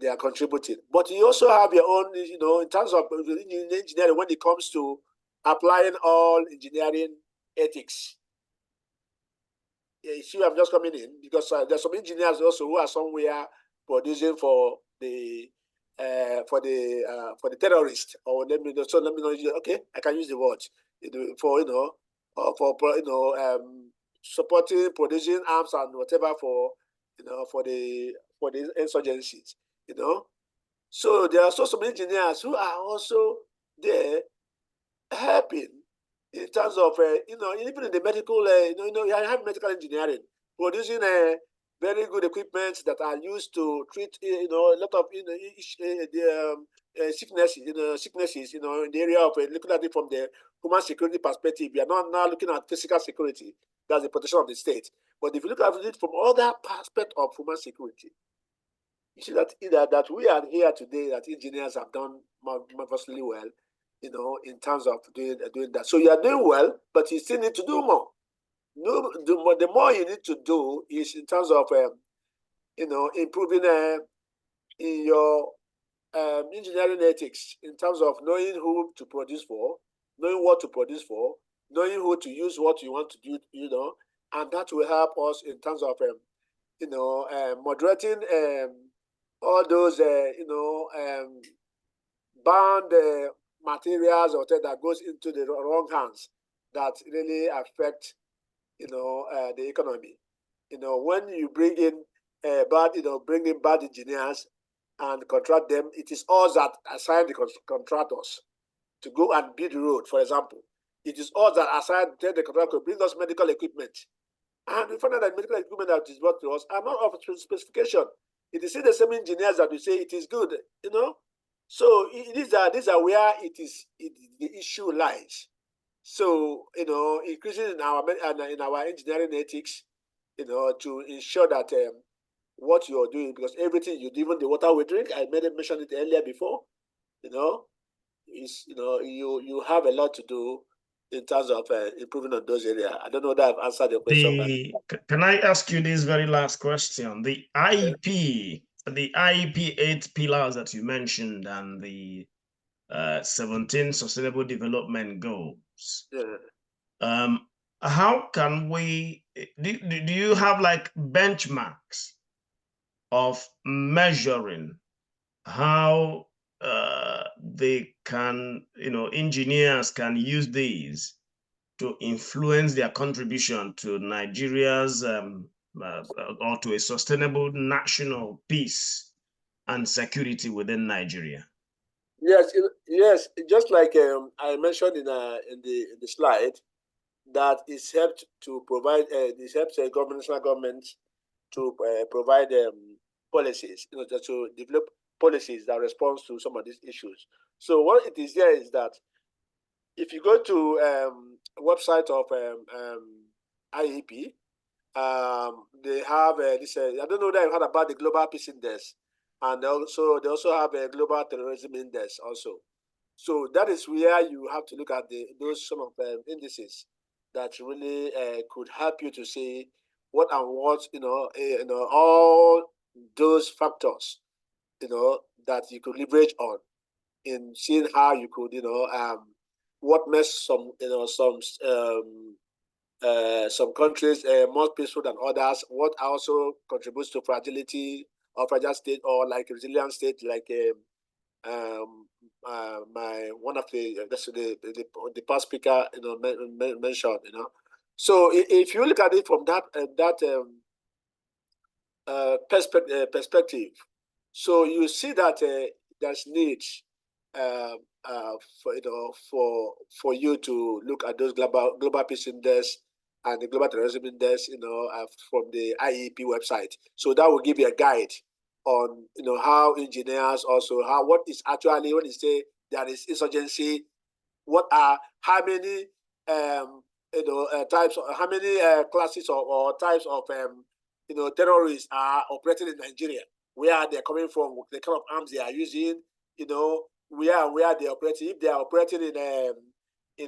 they are contributing, but you also have your own, in terms of engineering, when it comes to applying all engineering ethics see I'm just coming in because there's some engineers also who are somewhere producing for the terrorists, or let me know. So let me know. Okay, I can use the word for supporting producing arms and whatever for for the insurgencies. So there are also some engineers who are also there helping in terms of even in the medical you have medical engineering producing very good equipment that are used to treat a lot of sicknesses in the area of looking at it from the human security perspective. We are not now looking at physical security, that's the protection of the state. But if you look at it from other aspects of human security, you see that we are here today, that engineers have done marvelously well, in terms of doing that. So you are doing well, but you still need to do more. The more you need to do is in terms of improving in your engineering ethics, in terms of knowing who to produce for, knowing what to produce for, knowing who to use what you want to do, and that will help us in terms of moderating all those banned materials or that goes into the wrong hands that really affect the economy. When you bring in bad engineers and contract them, it is us that assign the contractors to go and build the road, for example. It is us that assign the contractor to bring us medical equipment. And we find out that medical equipment that is brought to us are not of specification. It is still the same engineers that we say it is good, So these are where the issue lies. So increasing in our engineering ethics, to ensure that what you are doing, because everything you do, even the water we drink, I mentioned it earlier before, is you have a lot to do in terms of improving on those areas. I don't know that I've answered your question. Can I ask you this very last question? The IEP, the IEP 8 pillars that you mentioned, and the 17 Sustainable Development Goals. Yeah. How can we? Do you have like benchmarks of measuring how they can, engineers can use these to influence their contribution to Nigeria's or to a sustainable national peace and security within Nigeria? Yes. Just like I mentioned in the slide, that is helped to provide. This helps national governments to provide policies, to develop policies that respond to some of these issues. So what it is here is that if you go to a website of IEP, they have this. I don't know that you've heard about the Global Peace Index, and they also have a Global Terrorism Index also. So that is where you have to look at those some of indices that really could help you to see what and what all those factors that you could leverage on in seeing how you could what makes some countries more peaceful than others, what also contributes to fragility or fragile state, or like resilient state, like one of the past speaker mentioned. So if you look at it from that perspective, so you see that there's need for you to look at those global peace index and the global terrorism index, from the IEP website. So that will give you a guide on how engineers also what is actually when you say there is insurgency, how many types, how many classes or types of terrorists are operating in Nigeria, where they're coming from, the kind of arms they are using, where they're operating. If they are operating in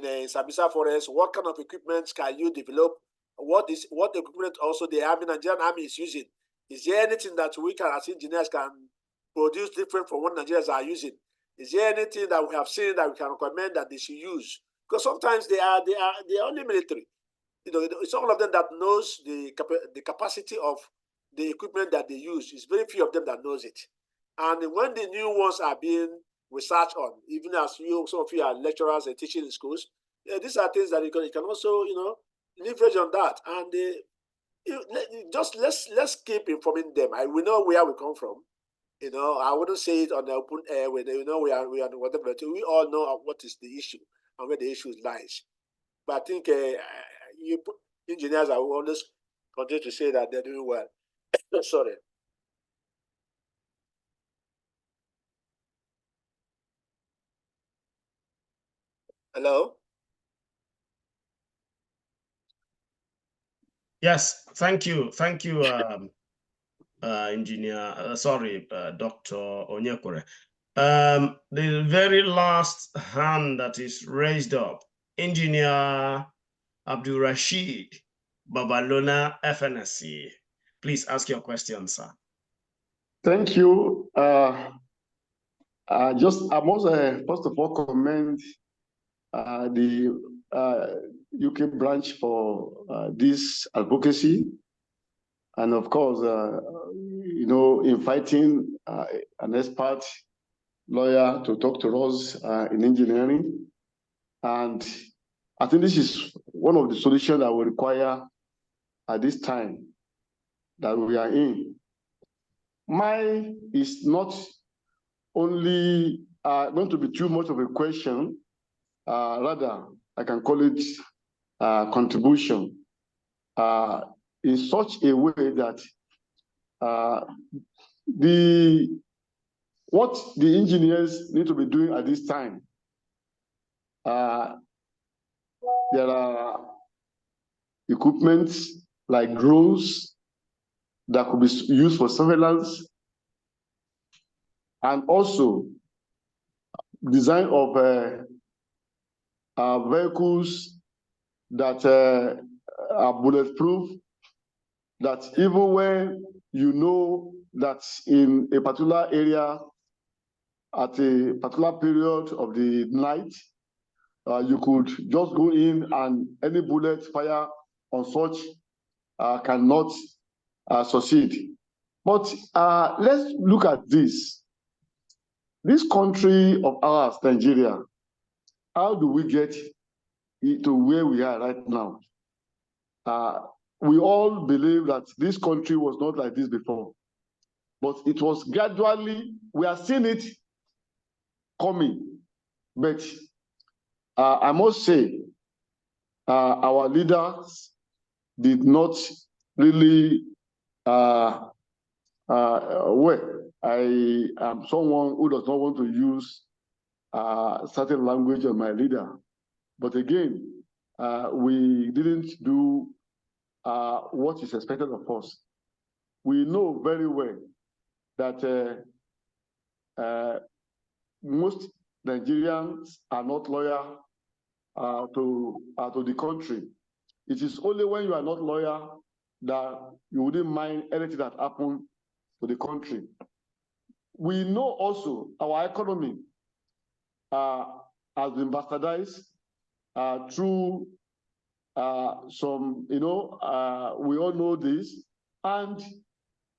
a Sambisa forest, what kind of equipment can you develop? What equipment also the Nigerian army is using? Is there anything that we can, as engineers, can produce different from what Nigerians are using? Is there anything that we have seen that we can recommend that they should use? Because sometimes they are only military. it's all of them that knows the capacity of the equipment that they use. It's very few of them that knows it. And when the new ones are being researched on, even as some of you are lecturers and teaching in schools, these are things that you can also, leverage on that. And just let's keep informing them. We know where we come from. I wouldn't say it on the open air when we are whatever. We all know what is the issue and where the issue lies. But I think engineers are always continue to say that they're doing well. Sorry. Hello? Yes, thank you. Thank you, Engineer. Dr. Onyekwere. The very last hand that is raised up, Engineer Abdul Rashid Babalona, FNSC. Please ask your question, sir. Thank you. I must first of all commend the UK branch for this advocacy, and of course, inviting an expert lawyer to talk to us in engineering. And I think this is one of the solutions that we require at this time that we are in. Mine is not only going to be too much of a question, rather, I can call it contribution in such a way that what the engineers need to be doing at this time, there are equipments like drones that could be used for surveillance, and also design of vehicles that are bulletproof, that even when you know that in a particular area at a particular period of the night, you could just go in and any bullet fire on such cannot succeed. But let's look at this. This country of ours, Nigeria, how do we get to where we are right now? We all believe that this country was not like this before, but it was gradually, we are seeing it coming. But I must say, our leaders did not really well. I am someone who does not want to use certain language on my leader. But again, we didn't do what is expected of us. We know very well that most Nigerians are not loyal to the country. It is only when you are not loyal that you wouldn't mind anything that happened to the country. We know also our economy has been bastardized through some, we all know this, and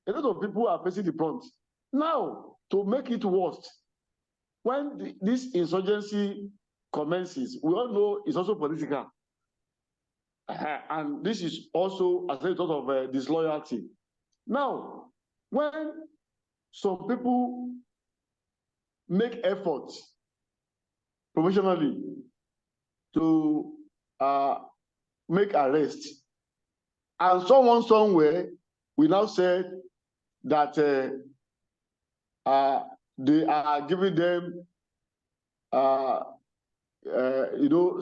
a lot of people are facing the brunt. Now, to make it worse, when this insurgency commences, we all know it's also political. And this is also as a result of disloyalty. Now, when some people make efforts professionally to make arrests, and someone somewhere we now said that they are giving them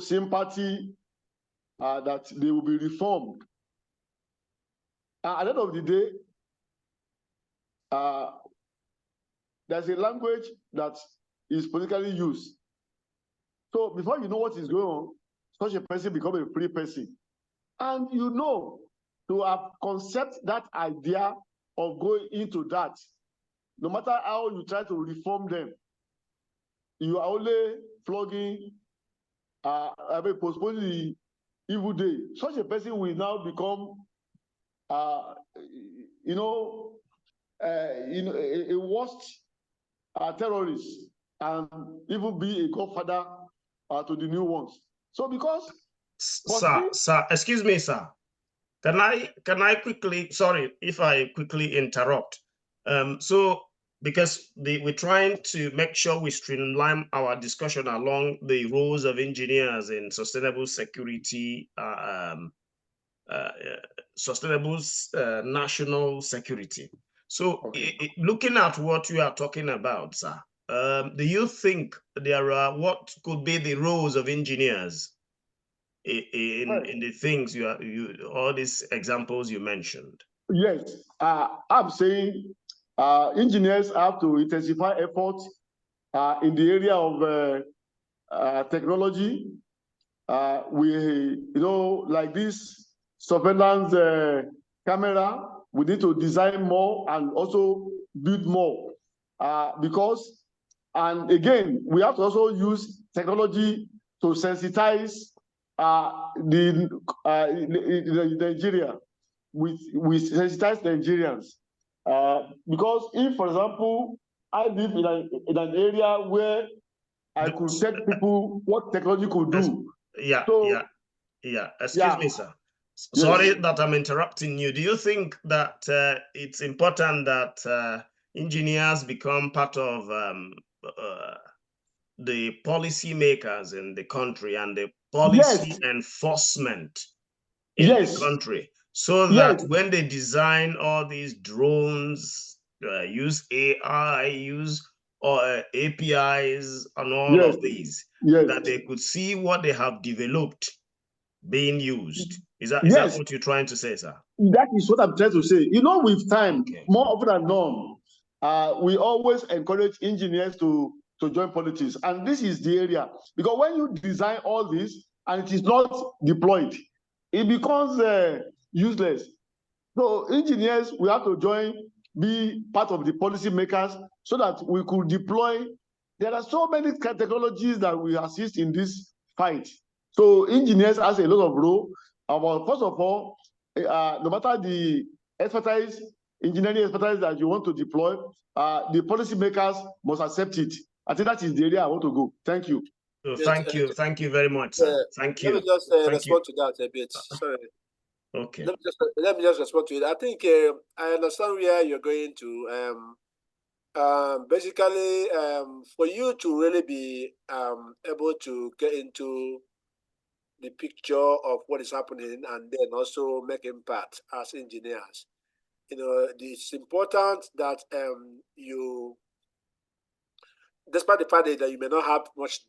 sympathy, that they will be reformed. At the end of the day, there's a language that is politically used. So before you know what is going on, such a person becomes a free person. And to have concept that idea of going into that, no matter how you try to reform them, you are only flogging, postponing evil day, such a person will now become, a worst terrorist, and even be a godfather to the new ones. So because Sir, excuse me, sir. Can I quickly, sorry if I quickly interrupt. So because we're trying to make sure we streamline our discussion along the roles of engineers in sustainable security, sustainable national security. So okay. looking at what you are talking about, sir, do you think there are what could be the roles of engineers in the things all these examples you mentioned? Yes, I'm saying engineers have to intensify efforts in the area of technology. Like this surveillance camera, we need to design more and also build more and again, we have to also use technology to sensitize the Nigeria. We sensitize Nigerians because if, for example, I live in an area where I could tell people what technology could do. Yeah, so, Excuse me, sir. Yes. Sorry that I'm interrupting you. Do you think that it's important that engineers become part of the policy makers in the country and the policy enforcement in the country, so that when they design all these drones, use AI, use APIs and all of these, that they could see what they have developed being used? Is that what you're trying to say, sir? That is what I'm trying to say. With time, more often than not, we always encourage engineers to join politics. And this is the area. Because when you design all this and it is not deployed, it becomes useless. So engineers, we have to be part of the policy makers so that we could deploy. There are so many technologies that we assist in this fight. So engineers has a lot of role. First of all, no matter the engineering expertise that you want to deploy, the policy makers must accept it. I think that is the area I want to go. Thank you. Thank you very much, sir. Thank you. Let me just respond to that a bit. Sorry. Okay. Let me just respond to it. I think I understand where you're going to. Basically, for you to really be able to get into the picture of what is happening and then also make impact as engineers, it's important that you, despite the fact that you may not have much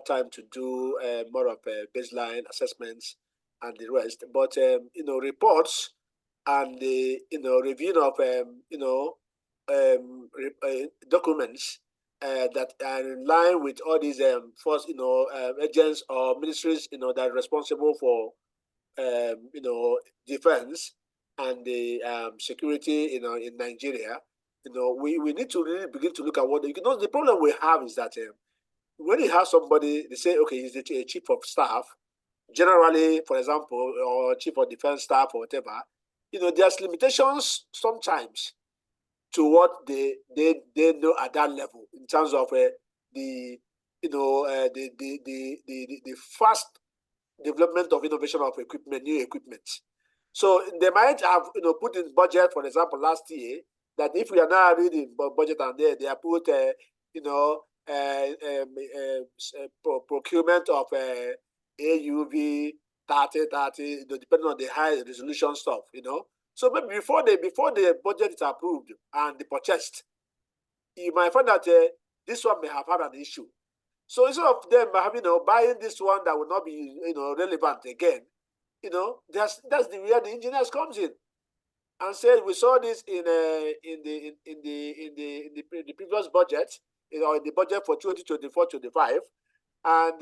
time to do more of baseline assessments and the rest, but reports and the review of documents that are in line with all these first agents or ministries that are responsible for defense and the security in Nigeria. We need to really begin to look at what the problem we have is that when you have somebody, they say, okay, he's the chief of staff, generally, for example, or chief of defense staff or whatever. There's limitations sometimes to what they know at that level in terms of the fast development of innovation of equipment, new equipment. So they might have put in budget, for example, last year, that if we are now reading budget and they are put procurement of AUV 30, depending on the high resolution stuff, So maybe before the budget is approved and purchased, you might find that this one may have had an issue. So instead of them having buying this one that will not be relevant again, that's where the engineers comes in and said we saw this in the previous budget, in the budget for 2024-25, and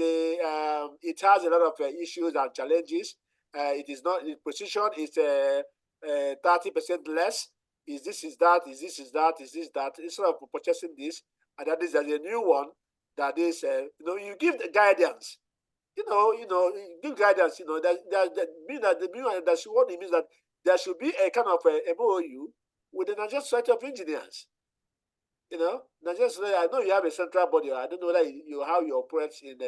it has a lot of issues and challenges. It is not, the precision is 30% less. Is this that? Instead of purchasing this, and that is a new one that is, you give the guidance. give guidance. What it means that there should be a kind of a MOU with the Nigerian Society of Engineers. Nigerian Society, I know you have a central body. I don't know that how you operate in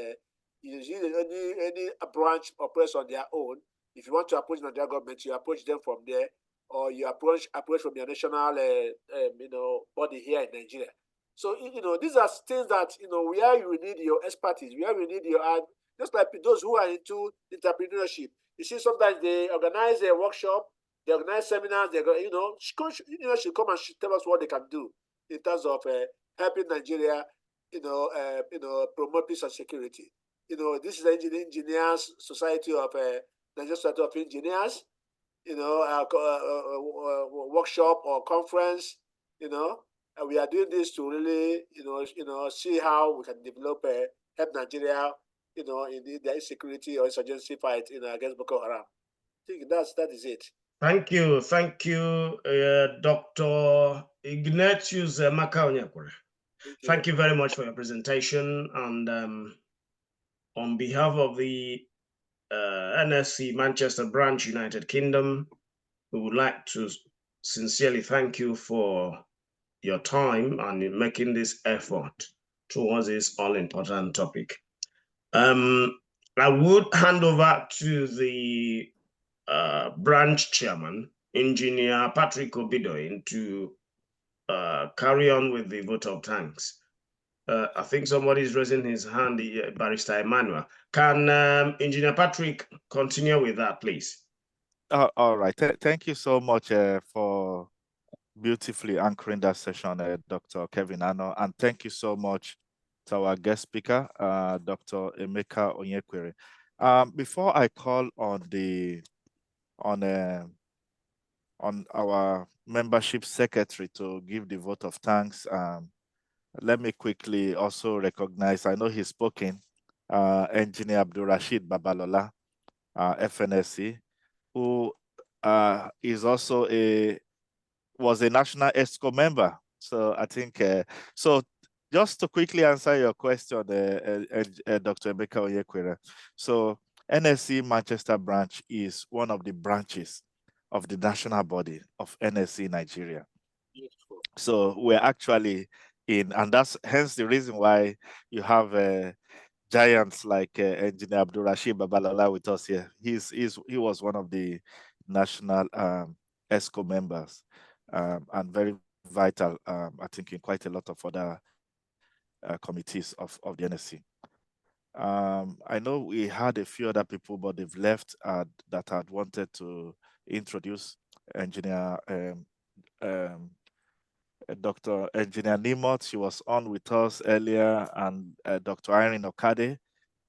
any branch operates on their own. If you want to approach Nigerian government, you approach them from there, or you approach from your national body here in Nigeria. So these are things that where you need your expertise, where you need your just like those who are into entrepreneurship. You see, sometimes they organize a workshop, they organize seminars. They should come and tell us what they can do in terms of helping Nigeria, promote peace and security. This is the Engineers Society of Nigerian Society of Engineers. Workshop or conference. We are doing this to really, see how we can develop help Nigeria, in the insecurity or insurgency fight, against Boko Haram. I think that is it. Thank you, Dr. Ignatius Onyekwere. Thank you very much for your presentation, and on behalf of the NSE Manchester branch, United Kingdom, we would like to sincerely thank you for your time and in making this effort towards this all-important topic. I would hand over to the branch chairman, Engineer Patrick Obidoin, to carry on with the vote of thanks. I think somebody is raising his hand, Barrister Emmanuel. Can Engineer Patrick continue with that, please? All right. Thank you so much for beautifully anchoring that session, Dr. Kevin Ano, and thank you so much to our guest speaker, Dr. Emeka Onyekwere. Before I call on our membership secretary to give the vote of thanks, let me quickly also recognize, I know he's spoken, Engineer Abdul Rashid Babalola, FNSE, who is also was a national ESCO member. So I think, so just to quickly answer your question, Dr. Emeka Onyekwere. So NSE Manchester branch is one of the branches of the national body of NSE Nigeria. Beautiful. So we're actually in, and that's hence the reason why you have giants like Engineer Abdul Rashid Babalola with us here. He was one of the national ESCO members, and very vital, I think, in quite a lot of other committees of the NSC. I know we had a few other people, but they've left that had wanted to introduce Engineer Dr. Engineer Nimot. She was on with us earlier, and Dr. Irene Okade.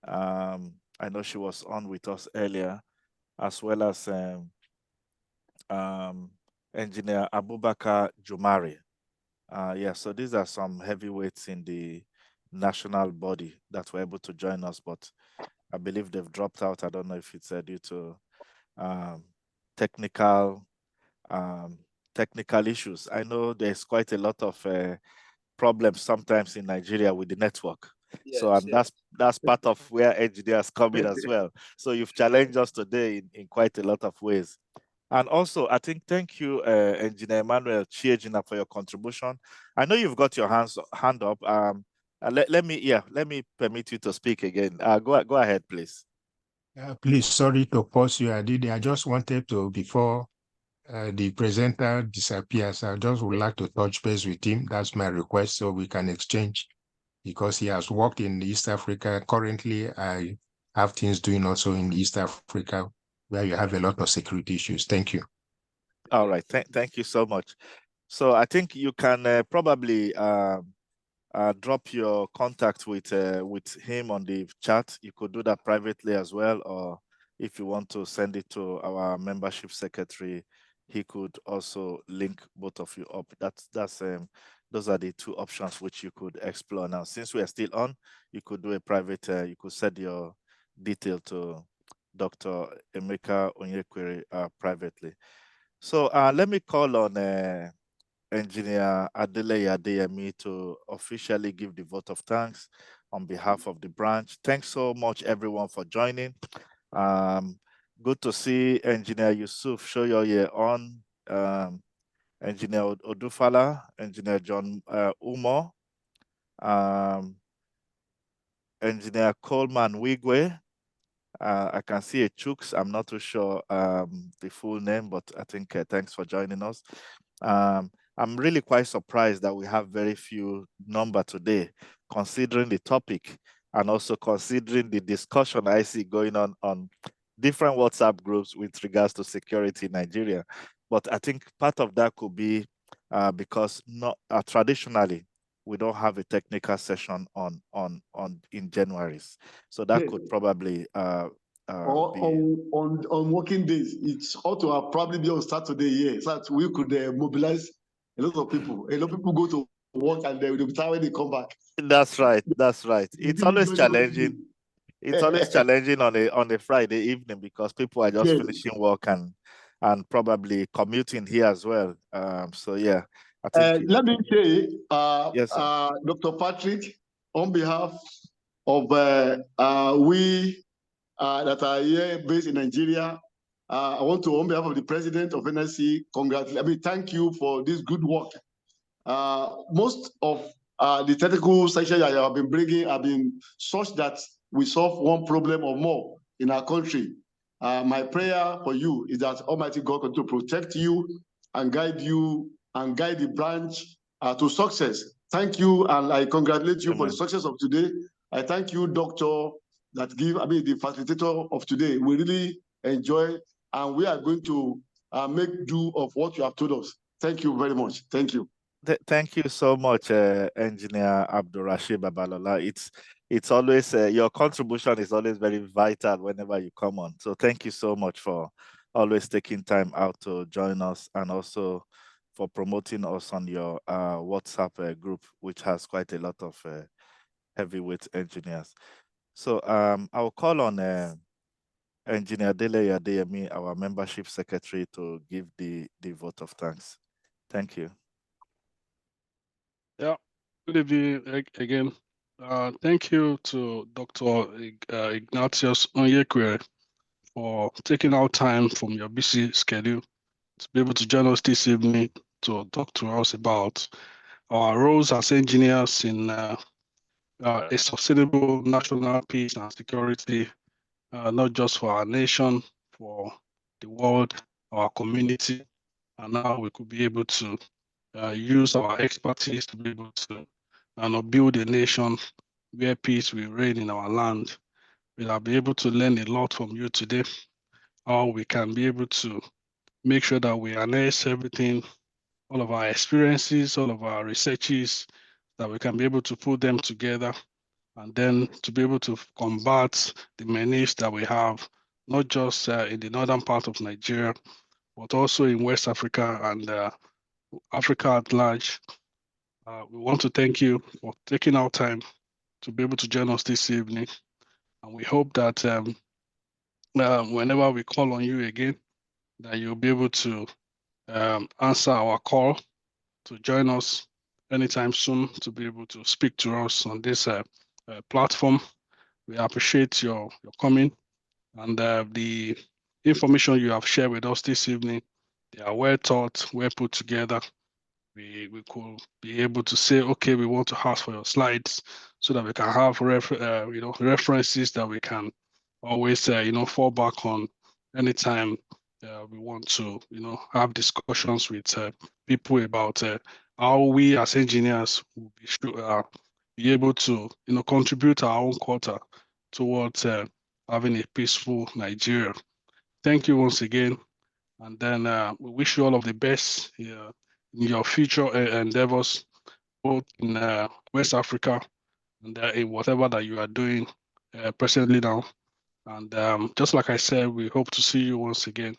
I know she was on with us earlier, as well as Engineer Abubakar Jumari. Yeah, so these are some heavyweights in the national body that were able to join us, but I believe they've dropped out. I don't know if it's due to technical issues. I know there's quite a lot of problems sometimes in Nigeria with the network. Yes, so that's part of where engineers come in as well. So you've challenged us today in quite a lot of ways. And also, I think, thank you, Engineer Emmanuel Chiejina, for your contribution. I know you've got your hand up. Let me permit you to speak again. Go ahead, please. Please, sorry to pause you. I just wanted to, before the presenter disappears, I just would like to touch base with him. That's my request, so we can exchange, because he has worked in East Africa. Currently, I have things doing also in East Africa, where you have a lot of security issues. Thank you. All right, thank you so much. So I think you can probably drop your contact with him on the chat. You could do that privately as well, or if you want to send it to our membership secretary, he could also link both of you up. Those are the two options which you could explore now. Since we are still on, you could do a private, you could send your detail to Dr. Emeka Onyekwere privately. So let me call on Engineer Adeleye Adeyemi to officially give the vote of thanks on behalf of the branch. Thanks so much, everyone, for joining. Good to see Engineer Yusuf Shoyoye on, Engineer Odufala, Engineer John Umo, Engineer Coleman Wigwe. I can see a Chooks. I'm not too sure the full name, but I think thanks for joining us. I'm really quite surprised that we have very few number today, considering the topic and also considering the discussion I see going on different WhatsApp groups with regards to security in Nigeria. But I think part of that could be because not traditionally we don't have a technical session in January, so that could probably on working days. It's ought to have probably be on Saturday, yeah, so that we could mobilize a lot of people. A lot of people go to work and they'll be tired when they come back. That's right. That's right. It's always challenging. It's always challenging on a Friday evening because people are just finishing work and probably commuting here as well. So yeah, I think. Let me say, yes, Dr. Patrick, on behalf of we that are here based in Nigeria, I want to, on behalf of the president of NSE, thank you for this good work. Most of the technical sections that you have been bringing have been such that we solve one problem or more in our country. My prayer for you is that Almighty God continue to protect you and guide the branch to success. Thank you, and I congratulate you for the success of today. I thank you, Doctor, the facilitator of today. We really enjoy, and we are going to make do of what you have told us. Thank you very much. Thank you. Thank you so much, Engineer Abdurrashid Babalola. It's always your contribution is always very vital whenever you come on. So thank you so much for always taking time out to join us and also for promoting us on your WhatsApp group, which has quite a lot of heavyweight engineers. So I'll call on Engineer Dele Adeyemi, our membership secretary, to give the vote of thanks. Thank you. Yeah, good evening again. Thank you to Dr. Ignatius Onyekwere for taking out time from your busy schedule to be able to join us this evening to talk to us about our roles as engineers in a sustainable national peace and security, not just for our nation, for the world, our community, and how we could be able to use our expertise to be able to build a nation where peace will reign in our land. We'll be able to learn a lot from you today, how we can be able to make sure that we harness everything, all of our experiences, all of our researches, that we can be able to put them together and then to be able to combat the menace that we have, not just in the northern part of Nigeria, but also in West Africa and Africa at large. We want to thank you for taking our time to be able to join us this evening. And we hope that whenever we call on you again, that you'll be able to answer our call to join us anytime soon to be able to speak to us on this platform. We appreciate your coming and the information you have shared with us this evening. They are well thought, well put together. We could be able to say, okay, we want to ask for your slides so that we can have references that we can always fall back on anytime we want to have discussions with people about how we as engineers will be able to contribute our own quota towards having a peaceful Nigeria. Thank you once again, and then we wish you all of the best in your future endeavors, both in West Africa and in whatever that you are doing presently now. And just like I said, we hope to see you once again.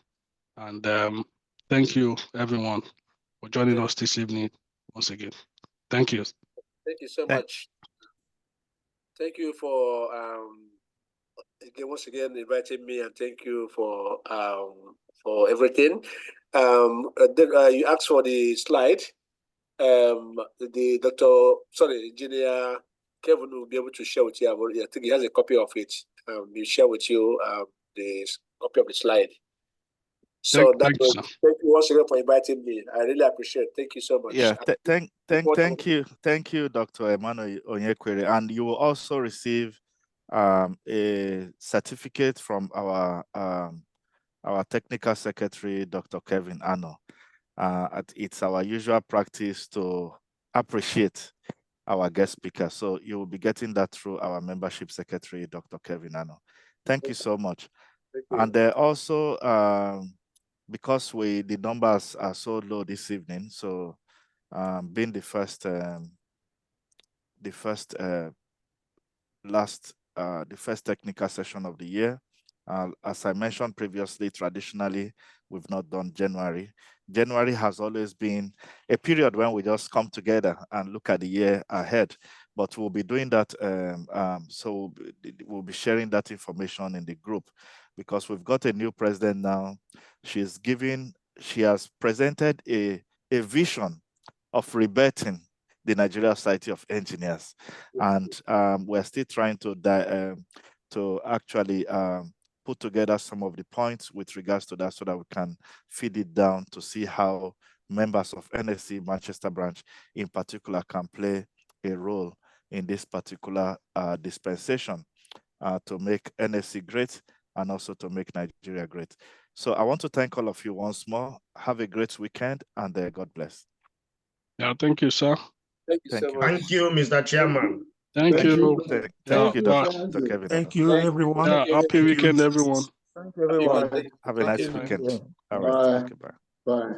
And thank you, everyone, for joining us this evening once again. Thank you. Thank you so much. Thank you for once again inviting me, and thank you for everything. You asked for the slide. Engineer Kevin will be able to share with you. I think he has a copy of it. We'll share with you the copy of the slide. So thank you once again for inviting me. I really appreciate it. Thank you so much. Yeah, thank you, Dr. Emmanuel Onyekwere. And you will also receive a certificate from our technical secretary, Dr. Kevin Ano. It's our usual practice to appreciate our guest speaker. So you will be getting that through our membership secretary, Dr. Kevin Ano. Thank you so much. And also, because the numbers are so low this evening, so being the first technical session of the year, as I mentioned previously, traditionally we've not done January. January has always been a period when we just come together and look at the year ahead, but we'll be doing that. So we'll be sharing that information in the group, because we've got a new president now. She has presented a vision of rebirthing the Nigeria Society of Engineers, and we're still trying to actually put together some of the points with regards to that, so that we can feed it down to see how members of NSE Manchester branch in particular can play a role in this particular dispensation to make NSE great and also to make Nigeria great. So I want to thank all of you once more. Have a great weekend, and God bless. Yeah, thank you, sir. Thank you so much. Thank you, Mr. Chairman. Thank you. Thank you, Dr. Kevin. Thank you, everyone. Yeah, happy weekend, everyone. Thank you, everyone. Have a nice weekend. All right. Bye. Okay, bye. Bye.